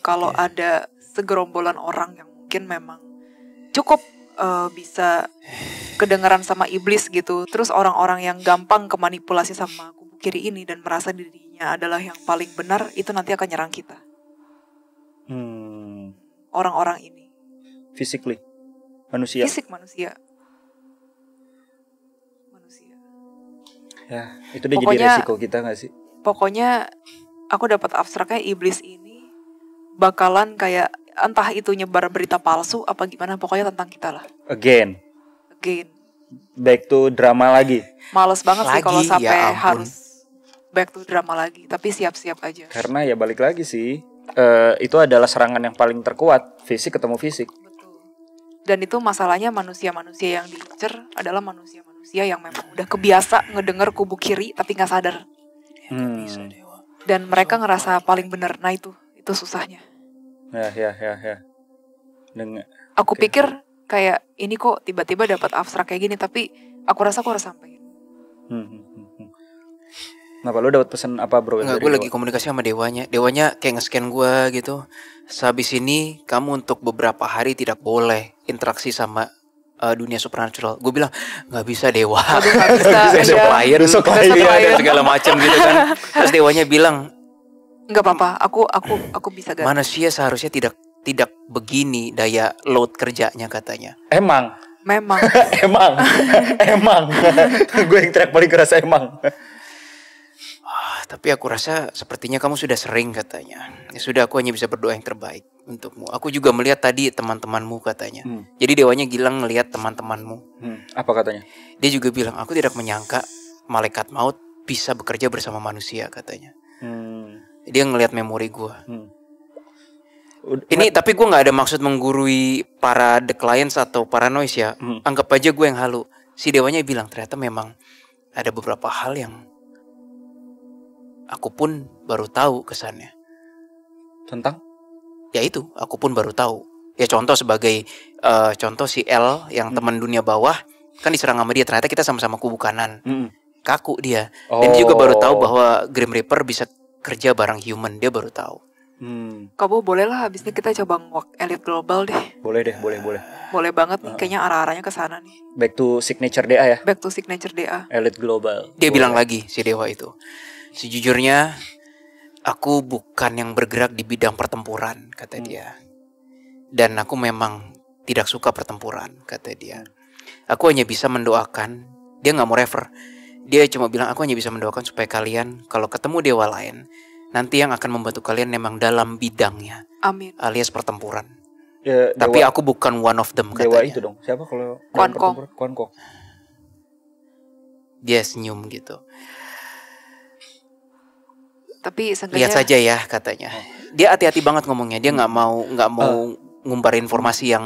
kalau ada segerombolan orang yang mungkin memang cukup bisa kedengaran sama iblis gitu, terus orang-orang yang gampang kemanipulasi sama kubu kiri ini dan merasa dirinya adalah yang paling benar, itu nanti akan nyerang kita. Orang-orang ini. Physically, manusia. Fisik manusia. Ya, itu dia Pokoknya- jadi resiko kita gak sih? Pokoknya aku dapat abstraknya iblis ini bakalan kayak entah itu nyebar berita palsu apa gimana, pokoknya tentang kita lah. Again, back to drama lagi. Males banget sih Lagi, kalau sampai ya ampun. harus back to drama lagi, tapi siap-siap aja. Karena ya balik lagi sih, itu adalah serangan yang paling terkuat. Fisik ketemu fisik. Betul. Dan itu masalahnya manusia-manusia yang diincer adalah manusia-manusia yang memang udah kebiasa ngedenger kubu kiri tapi nggak sadar. Dan mereka ngerasa paling benar. Nah itu susahnya. Ya. Aku pikir kayak ini kok tiba-tiba dapat abstrak kayak gini, tapi aku rasa aku harus sampein. Kenapa lu dapat pesan apa bro? Enggak, gue lagi komunikasi sama Dewanya. Dewanya kayak nge-scan gue gitu. Sehabis ini kamu untuk beberapa hari tidak boleh interaksi sama dunia supernatural. Gue bilang nggak bisa Dewa. Aduh, nggak bisa. Besok Iya. klien, Besok iya, klien. dan segala macam gitu kan. Terus Dewanya bilang Nggak apa-apa, aku bisa ganti. Manusia seharusnya tidak begini daya load kerjanya katanya. Emang Memang. emang gue yang teriak paling keras emang. Tapi aku rasa sepertinya kamu sudah sering katanya. Ya sudah, aku hanya bisa berdoa yang terbaik untukmu. Aku juga melihat tadi teman-temanmu katanya. Jadi dewanya bilang ngelihat teman-temanmu. Apa katanya? Dia juga bilang, aku tidak menyangka malaikat maut bisa bekerja bersama manusia katanya. Dia ngelihat memori gue. Ini tapi gue nggak ada maksud menggurui para the clients atau para noise ya. Anggap aja gue yang halu. Si dewanya bilang ternyata memang ada beberapa hal yang aku pun baru tahu kesannya. Tentang? Ya itu, aku pun baru tahu. Ya contoh sebagai contoh si L yang teman dunia bawah kan diserang sama dia, ternyata kita sama-sama kubu kanan. Kaku dia. Dan dia juga baru tahu bahwa Grim Reaper bisa kerja bareng human, dia baru tahu. Kamu boleh lah habis ini kita coba ngewalk Elite Global deh. Boleh deh, boleh. Boleh banget nih, kayaknya arah-arahnya ke sana nih. Back to signature DA ya. Back to signature DA. Elite Global. Dia bilang lagi si dewa itu, sejujurnya aku bukan yang bergerak di bidang pertempuran, kata dia. Dan aku memang tidak suka pertempuran, kata dia. Aku hanya bisa mendoakan. Dia gak mau refer. Dia cuma bilang, aku hanya bisa mendoakan supaya kalian kalau ketemu dewa lain, nanti yang akan membantu kalian memang dalam bidangnya. Amin. Alias pertempuran. Ya, tapi aku bukan one of them, katanya. Dewa itu dong. Siapa kalau Quan Kong. Quan Kong. Dia senyum gitu. Tapi lihat saja ya, katanya. Dia hati-hati banget ngomongnya. Dia nggak mau ngumbar informasi yang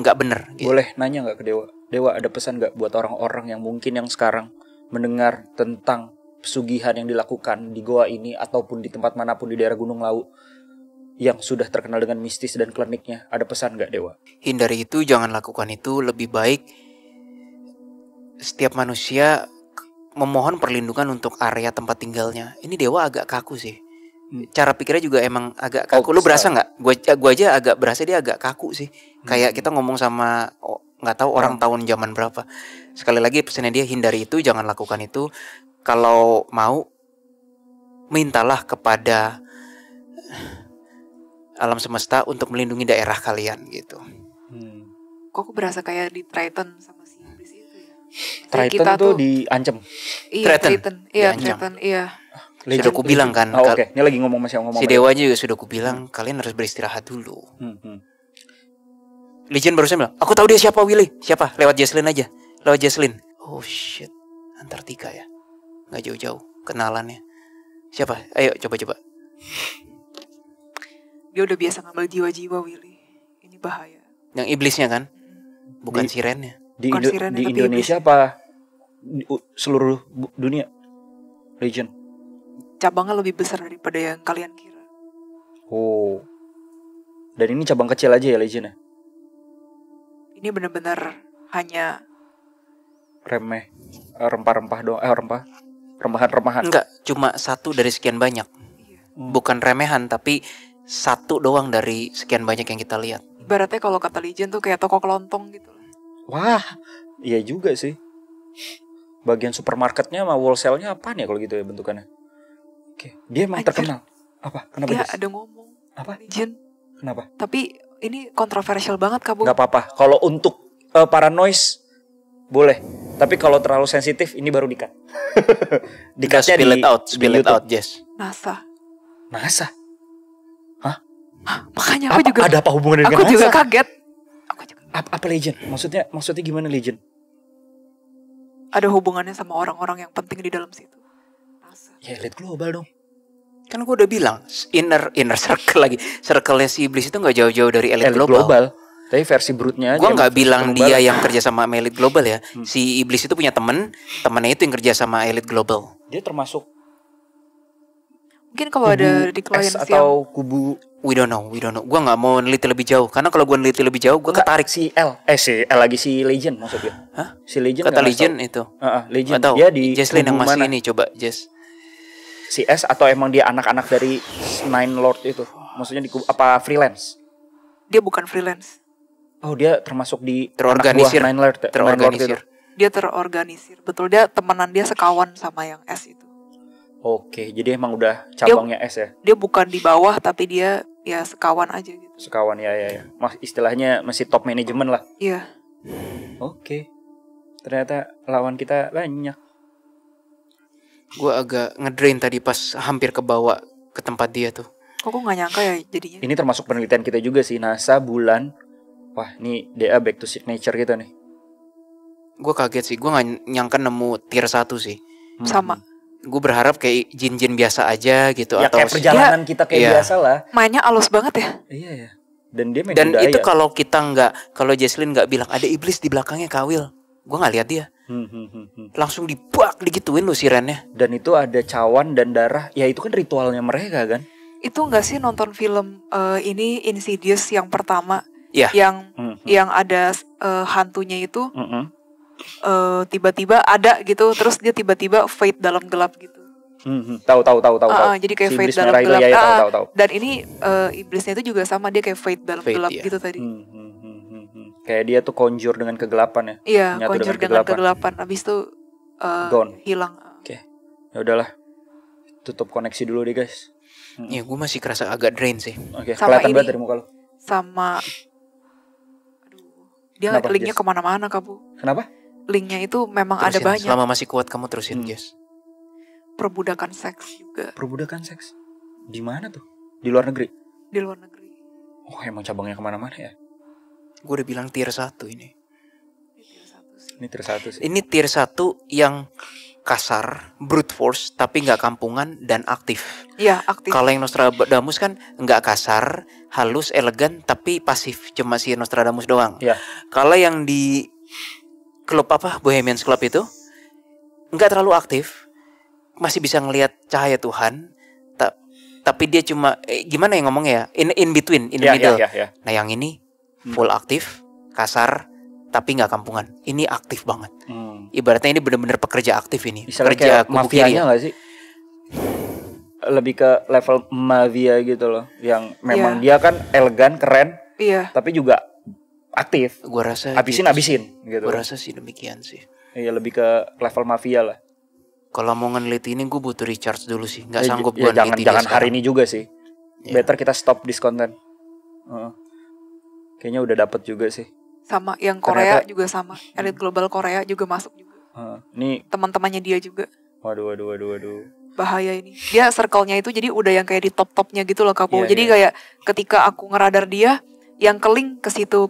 nggak benar. Gitu. Boleh nanya nggak ke Dewa? Dewa, ada pesan nggak buat orang-orang yang mungkin yang sekarang mendengar tentang pesugihan yang dilakukan di goa ini ataupun di tempat manapun di daerah Gunung Lawu yang sudah terkenal dengan mistis dan kliniknya? Ada pesan nggak, Dewa? Hindari itu, jangan lakukan itu. Lebih baik setiap manusia memohon perlindungan untuk area tempat tinggalnya. Ini dewa agak kaku sih. Cara pikirnya juga emang agak kaku. Lu berasa nggak? Gua aja agak berasa dia agak kaku sih. Kayak kita ngomong sama nggak tahu orang tahun zaman berapa. Sekali lagi pesannya dia, hindari itu, jangan lakukan itu. Kalau mau, mintalah kepada alam semesta untuk melindungi daerah kalian gitu. Kok aku berasa kayak di Triton sama si iblis itu ya. Triton tuh diancam. Iya, Triton. Iya, Triton. Iya. Sudah ku bilang kan. Oke. Ini lagi ngomong si dewanya juga sudah ku bilang, kalian harus beristirahat dulu. Legion barusan bilang, aku tahu dia siapa, Willy. Siapa? Lewat Jesslyn aja. Lewat Jesslyn. Oh shit. Antartika ya. Nggak jauh-jauh kenalannya. Siapa? Ayo coba-coba. Dia udah biasa ngambil jiwa-jiwa, Willy. Ini bahaya. Yang iblisnya kan? Bukan sirennya. Di Indonesia apa seluruh dunia? Legion. Cabangnya lebih besar daripada yang kalian kira. Oh. Dan ini cabang kecil aja ya Legion ya? Ini benar-benar hanya remeh, rempah-rempah doang, remahan-remahan. Enggak, cuma satu dari sekian banyak. Bukan remehan, tapi satu doang dari sekian banyak yang kita lihat. Ibaratnya kalau kata Legion tuh kayak toko kelontong gitu. Wah, iya juga sih. Bagian supermarketnya sama wholesale-nya apaan ya kalau gitu ya bentukannya? Oke, dia emang terkenal. Apa? Kenapa dia ada ngomong? Apa? Legion. Kenapa? Tapi ini kontroversial banget, Kabu. Gak apa-apa. Kalau untuk para noise boleh. Tapi kalau terlalu sensitif ini baru di-cut. Di-cutnya spill it out, Jess. NASA. Hah? Makanya aku juga. Ada apa hubungannya dengan NASA? Aku juga kaget. Apa Legion? Maksudnya gimana Legion? Ada hubungannya sama orang-orang yang penting di dalam situ. NASA. Ya Elite Global dong. Kan gue udah bilang inner circle lagi. Circle-nya si iblis itu gak jauh-jauh dari Elite Global. Tapi versi brutnya aja. Gue gak bilang dia yang kerja sama Elite Global ya. Si iblis itu punya temennya itu yang kerja sama Elite Global. Dia termasuk mungkin kalau ada di klien atau kubu. We don't know. Gue gak mau neliti lebih jauh. Karena kalau gue neliti lebih jauh, gue ketarik. Si L lagi si Legion maksudnya. Hah? Si Legion. Kata Legion itu. Legion. Dia di Jesslyn yang masih ini. Coba Jess. Si S atau emang dia anak-anak dari Nine Lord itu? Maksudnya di apa freelance? Dia bukan freelance. Oh, dia termasuk di terorganisir. Nine Lord. Terorganisir. Dia terorganisir. Betul, dia temenan, dia sekawan sama yang S itu. Oke, jadi emang udah cabangnya S ya. Dia bukan di bawah tapi dia ya sekawan aja gitu. Sekawan ya. Mas istilahnya masih top manajemen lah. Iya. Oke. Ternyata lawan kita banyak. Gue agak ngedrain tadi pas hampir kebawa ke tempat dia tuh. Kok gue gak nyangka ya jadinya. Ini termasuk penelitian kita juga sih, NASA, bulan. Wah, ini DA back to signature kita nih. Gue kaget sih, gue gak nyangka nemu tier 1 sih. Sama. Gue berharap kayak jin-jin biasa aja gitu. Ya atau kayak perjalanan kita kayak iya. biasa lah. Mainnya halus banget ya. Iya ya. Dan dia main Dan budaya. itu kalau kita nggak, kalau Jesslyn nggak bilang ada iblis di belakangnya Kawil, gue nggak lihat dia. Langsung dibak digituin lu sirennya. Dan itu ada cawan dan darah. Ya itu kan ritualnya mereka kan. Itu gak sih nonton film ini Insidious yang pertama? Iya. Yang ada hantunya itu tiba-tiba ada gitu, terus dia tiba-tiba fade dalam gelap gitu. Tahu. Jadi kayak Si fade iblis dalam merah itu, gelap. ya, tahu. Dan ini iblisnya itu juga sama, dia kayak fade dalam Fade, gelap iya. gitu tadi. Kayak dia tuh conjure dengan kegelapan ya. Iya, Menyatu conjure dengan kegelapan. Habis itu Gone. hilang. Oke. Ya udahlah. Tutup koneksi dulu deh guys. Ya gue masih kerasa agak drain sih. Oke, Sama kelihatan ini. banget dari muka lu. Sama dia Kenapa, linknya Jess? kemana-mana Kabu. Kenapa? Linknya itu memang ada Terusin, banyak. selama masih kuat kamu terusin, Jess. Perbudakan seks juga Perbudakan seks. Di mana tuh? Di luar negeri? di luar negeri. Oh emang cabangnya kemana-mana ya. Gue udah bilang tier 1 ini. Ini tier 1 sih. Ini tier 1 yang kasar, brute force, tapi nggak kampungan dan aktif. Iya, aktif. Kalau yang Nostradamus kan nggak kasar, halus, elegan, tapi pasif. Cuma si Nostradamus doang. Iya. Kalau yang di klub Bohemians Club itu nggak terlalu aktif, masih bisa ngelihat cahaya Tuhan, tapi dia cuma gimana ya ngomongnya ya, in between, in the middle. Iya. Nah yang ini full aktif, kasar, tapi nggak kampungan. Ini aktif banget. Ibaratnya ini benar-benar pekerja aktif ini. Misalnya Pekerja kayak mafianya nggak sih? Lebih ke level mafia gitu loh, yang memang dia kan elegan, keren, Iya. tapi juga aktif. Gue rasa Habisin gitu. Gue rasa sih demikian sih. Iya, lebih ke level mafia lah. Kalau mau ngeliti ini gue butuh recharge dulu sih. Nggak sanggup Ya, gue jangan hari ini juga sih. Iya. Better kita stop this content. Kayaknya udah dapet juga sih. Sama yang Korea Ternyata- juga sama. Elit global Korea juga masuk juga. Ini Teman-temannya dia juga. waduh. Bahaya ini. Dia circle-nya itu jadi udah yang kayak di top-topnya gitu loh Kapo. Iya, Jadi iya. kayak ketika aku ngeradar dia, yang keling ke situ,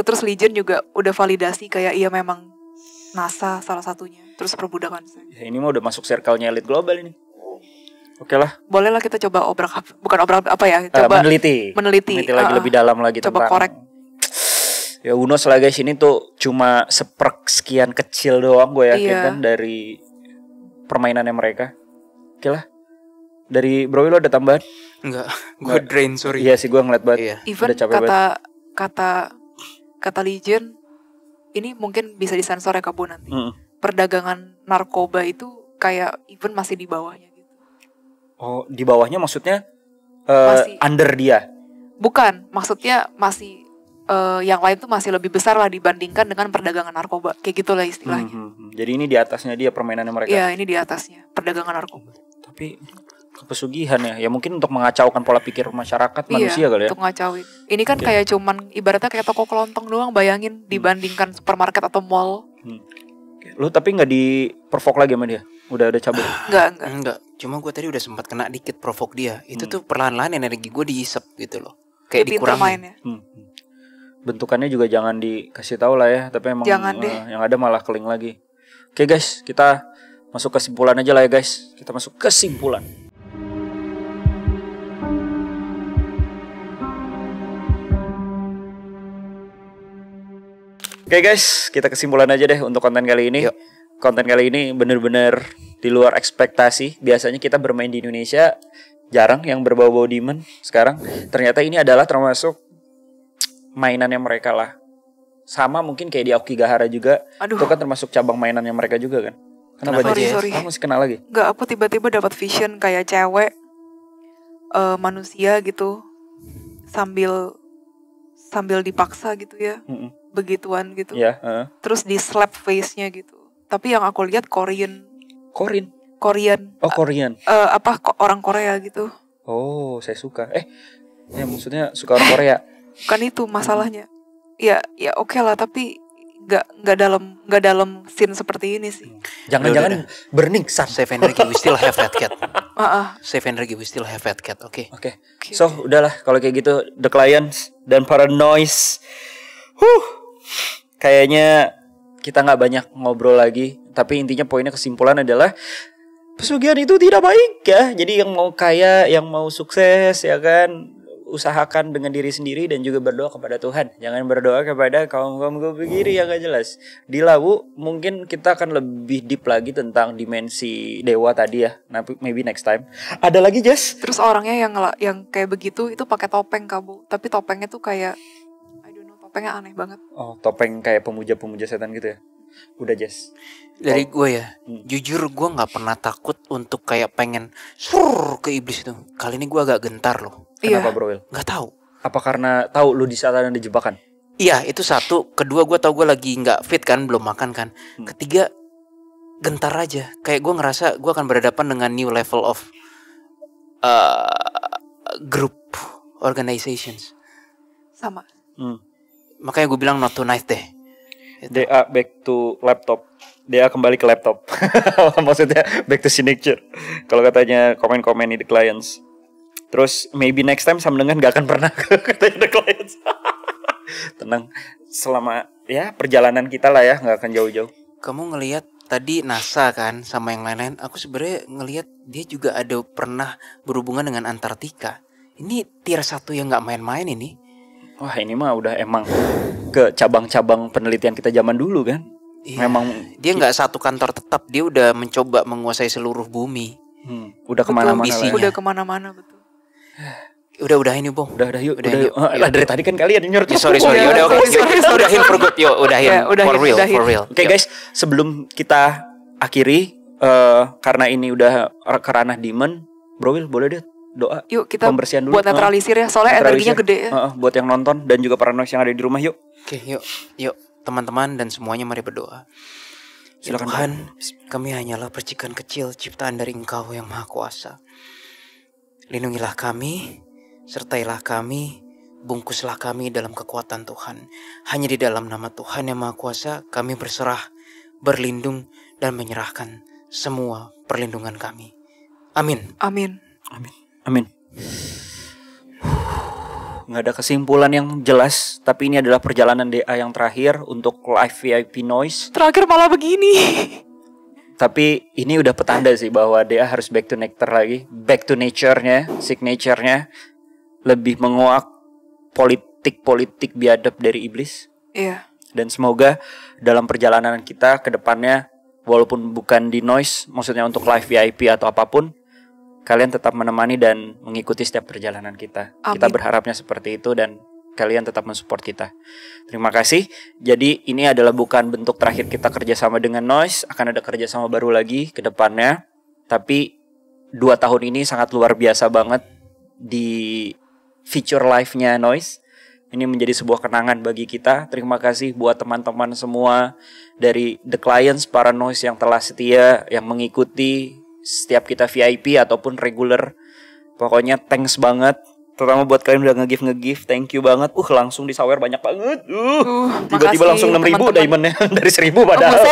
terus Legion juga udah validasi kayak iya memang NASA salah satunya. Terus perbudakan seks. ya ini mah udah masuk circle-nya elit global ini. Oke lah, Boleh lah kita coba bukan obrak apa ya? Coba meneliti lagi lebih dalam lagi coba tentang korek. Ya Unos lah guys, ini tuh cuma sepersekian kecil doang gue yakin Iya. kan dari permainannya mereka. Oke lah. Dari Bro lo ada tambahan? Enggak, gue drain sorry. Iya sih, gue ngeliat banget. Iya. Even Udah capek banget. kata Legion ini mungkin bisa disensor ya Kabu nanti. Mm. Perdagangan narkoba itu kayak even masih di bawahnya gitu. Oh, di bawahnya maksudnya Masih. under dia. Bukan, maksudnya masih yang lain tuh masih lebih besar lah dibandingkan dengan perdagangan narkoba. Kayak gitulah istilahnya. Jadi ini di atasnya dia permainannya mereka. Iya, ini di atasnya perdagangan narkoba. Tapi kepesugihan ya. Ya mungkin untuk mengacaukan pola pikir masyarakat manusia kali ya. Untuk ngacauin. Ini kan kayak cuman ibaratnya kayak toko kelontong doang, bayangin dibandingkan supermarket atau mall. Lu tapi nggak di provoke lagi sama dia? Udah ada cabut. Enggak. Cuma gue tadi udah sempat kena dikit provok dia. Itu tuh perlahan-lahan energi gue diisep gitu loh. Kayak Dia pinter dikurangin. mainnya. Bentukannya juga jangan dikasih tahu lah ya. Tapi emang Jangan deh. yang ada malah keling lagi. Oke guys, kita masuk kesimpulan aja lah ya guys. Kita masuk kesimpulan. Oke guys, kita kesimpulan aja deh untuk konten kali ini. Yuk. Konten kali ini bener-bener di luar ekspektasi. Biasanya kita bermain di Indonesia jarang yang berbau-bau demon. Sekarang ternyata ini adalah termasuk mainannya mereka lah. Sama mungkin kayak di Aokigahara juga. Aduh. Itu kan termasuk cabang mainannya mereka juga kan. Kenapa, Jess? Sorry. Kamu masih kenal lagi? Enggak, aku tiba-tiba dapat vision kayak cewek manusia gitu sambil dipaksa gitu ya. Begituan gitu. Iya, Terus di slap face-nya gitu. Tapi yang aku lihat Korean. Korin. Korean. Oh, Korean. Orang Korea gitu. Oh, saya suka. Ya maksudnya suka orang Korea. Bukan itu masalahnya. Ya oke lah, tapi nggak dalam scene seperti ini sih. Jangan-jangan burning sun. Save energy, we still have Red Cat. Ah. Save energy, we still have Red Cat. Oke. So, udahlah kalau kayak gitu The Clients dan para Noise. Kayaknya kita nggak banyak ngobrol lagi, tapi intinya poinnya kesimpulan adalah pesugihan itu tidak baik ya. Jadi yang mau kaya, yang mau sukses ya kan, usahakan dengan diri sendiri dan juga berdoa kepada Tuhan. Jangan berdoa kepada kaum-kaum kiri yang gak jelas. Di Lawu mungkin kita akan lebih deep lagi tentang dimensi dewa tadi ya. Nah, maybe next time. Ada lagi, Jess? Terus orangnya yang kayak begitu itu pakai topeng, Kabu. Tapi topengnya tuh kayak I don't know, topengnya aneh banget. Oh, topeng kayak pemuja-pemuja setan gitu ya. Udah, Jess. Dari gue ya, jujur gue nggak pernah takut untuk kayak pengen ke iblis itu. Kali ini gue agak gentar loh. Kenapa, Bro Will? Nggak tahu. Apa karena tahu lu di saat ada jebakan? Iya, itu satu. Kedua, gue tahu gue lagi nggak fit kan, belum makan kan. Ketiga, gentar aja. Kayak gue ngerasa gue akan berhadapan dengan new level of group organizations. Sama. Makanya gue bilang not tonight deh. DA back to laptop. DA kembali ke laptop. Maksudnya back to signature. Kalau katanya komen-komen di The Clients. Terus maybe next time sama dengan gak akan pernah katanya The Clients. Tenang. Selama ya perjalanan kita lah ya, gak akan jauh-jauh. Kamu ngelihat tadi NASA kan sama yang lain-lain. Aku sebenarnya ngelihat dia juga ada pernah berhubungan dengan Antartika. Ini tier 1 yang gak main-main ini. Wah, ini mah udah emang ke cabang-cabang penelitian kita zaman dulu kan. Iya, memang dia nggak satu kantor tetap, dia udah mencoba menguasai seluruh bumi. Udah kemana-mana lah. Udah kemana-mana betul. Udah ini Bung. Udah yuk. Yuk. Lah dari tadi kan kalian nyuruh. Sorry. Udah oke. Udahin for good. Yuk, udahin for real. Oke, guys, sebelum kita akhiri karena ini udah ke ranah demon, Bro Will boleh deh doa. Yuk kita pembersihan dulu. Buat netralisir ya, soalnya energinya gede ya. Buat yang nonton dan juga para noise yang ada di rumah, yuk. Oke, yuk teman-teman dan semuanya mari berdoa. Ya Tuhan, kami hanyalah percikan kecil ciptaan dari Engkau yang Maha Kuasa. Lindungilah kami, sertailah kami, bungkuslah kami dalam kekuatan Tuhan. Hanya di dalam nama Tuhan yang Maha Kuasa kami berserah, berlindung dan menyerahkan semua perlindungan kami. Amin. Nggak ada kesimpulan yang jelas, tapi ini adalah perjalanan DA yang terakhir untuk live VIP Noise. Terakhir malah begini. Tapi ini udah petanda sih bahwa DA harus back to nectar lagi, back to nature-nya, signature-nya, lebih menguak politik biadab dari iblis. Iya. Dan semoga dalam perjalanan kita ke depannya, walaupun bukan di Noise, maksudnya untuk live VIP atau apapun, kalian tetap menemani dan mengikuti setiap perjalanan kita. Amin. Kita berharapnya seperti itu dan kalian tetap mensupport kita. Terima kasih. Jadi ini adalah bukan bentuk terakhir kita kerjasama dengan Noise. Akan ada kerjasama baru lagi ke depannya. Tapi 2 tahun ini sangat luar biasa banget di feature live-nya Noise. Ini menjadi sebuah kenangan bagi kita. Terima kasih buat teman-teman semua dari The Clients, para Noise yang telah setia, yang mengikuti setiap kita VIP ataupun regular. Pokoknya thanks banget. Terutama buat kalian udah nge-give. Thank you banget. Langsung disawer banyak banget. Tiba-tiba langsung 6.000 diamondnya dari 1.000 padahal.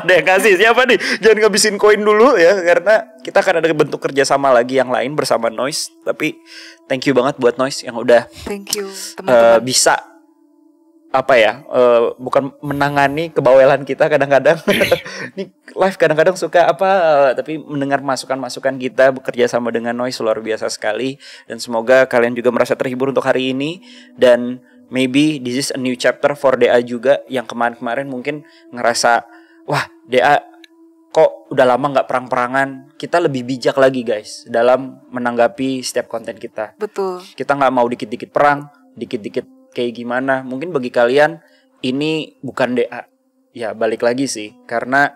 Ada yang kasih. Siapa nih? Jangan ngabisin koin dulu ya. Karena kita akan ada bentuk kerjasama lagi yang lain bersama Noise. Tapi thank you banget buat Noise yang udah thank you teman-teman. Bisa bukan menangani kebawelan kita kadang-kadang. Ini live kadang-kadang suka tapi mendengar masukan-masukan kita, bekerja sama dengan Noise luar biasa sekali. Dan semoga kalian juga merasa terhibur untuk hari ini. Dan maybe this is a new chapter for DA juga, yang kemarin-kemarin mungkin ngerasa, wah DA kok udah lama gak perang-perangan. Kita lebih bijak lagi guys dalam menanggapi setiap konten kita. Betul. Kita gak mau dikit-dikit perang, dikit-dikit kayak gimana. Mungkin bagi kalian ini bukan DA. Ya balik lagi sih, karena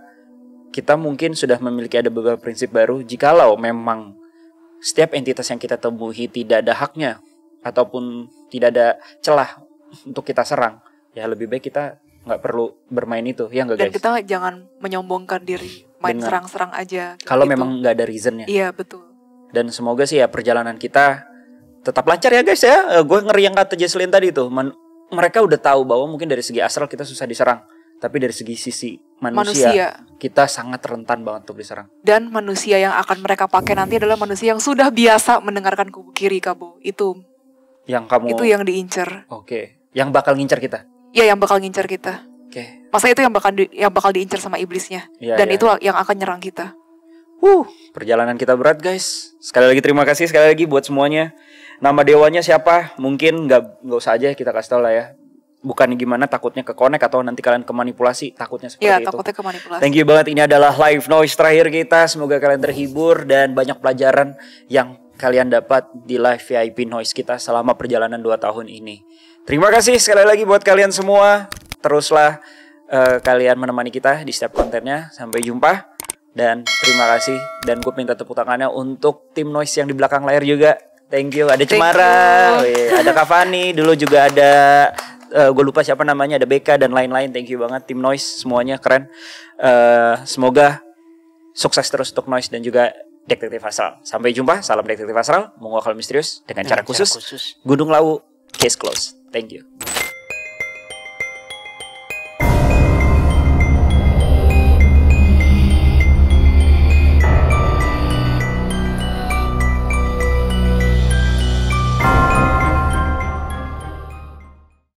kita mungkin sudah memiliki ada beberapa prinsip baru. Jikalau memang setiap entitas yang kita temui tidak ada haknya ataupun tidak ada celah untuk kita serang, ya lebih baik kita nggak perlu bermain itu, ya nggak Dan guys? kita jangan menyombongkan diri, main Dengan- serang-serang aja. Kalau gitu. memang nggak ada reasonnya. Iya betul. Dan semoga sih ya perjalanan kita tetap lancar ya guys ya. Gue ngeri yang kata Jesslyn tadi tuh. Mereka udah tahu bahwa mungkin dari segi astral kita susah diserang, tapi dari segi sisi manusia kita sangat rentan banget untuk diserang. Dan manusia yang akan mereka pakai nanti adalah manusia yang sudah biasa mendengarkan kubu kiri, Kabo. Itu Yang kamu yang diincer. Oke. Yang bakal ngincer kita. Ya yang bakal ngincer kita. Oke. Masa itu yang bakal diincer sama iblisnya. Iya, Dan iya. itu yang akan nyerang kita. Perjalanan kita berat guys. Sekali lagi terima kasih sekali lagi buat semuanya. Nama dewanya siapa? Mungkin nggak usah aja kita kasih tau lah ya. Bukan gimana takutnya ke connect atau nanti kalian kemanipulasi, takutnya seperti Iya itu. takutnya ke manipulasi. Thank you banget, ini adalah live noise terakhir kita. Semoga kalian terhibur dan banyak pelajaran yang kalian dapat di live VIP noise kita selama perjalanan 2 tahun ini. Terima kasih sekali lagi buat kalian semua. Teruslah kalian menemani kita di setiap kontennya. Sampai jumpa dan terima kasih. Dan gue minta tepuk tangannya untuk tim noise yang di belakang layar juga. Thank you. Ada Cemara, ada Kavani, dulu juga ada gue lupa siapa namanya, ada BK dan lain-lain. Thank you banget tim noise, semuanya keren. Semoga sukses terus untuk noise dan juga Detektif Astral. Sampai jumpa, salam Detektif Astral, menguak hal misterius dengan cara khusus. Gunung Lawu, case close. Thank you.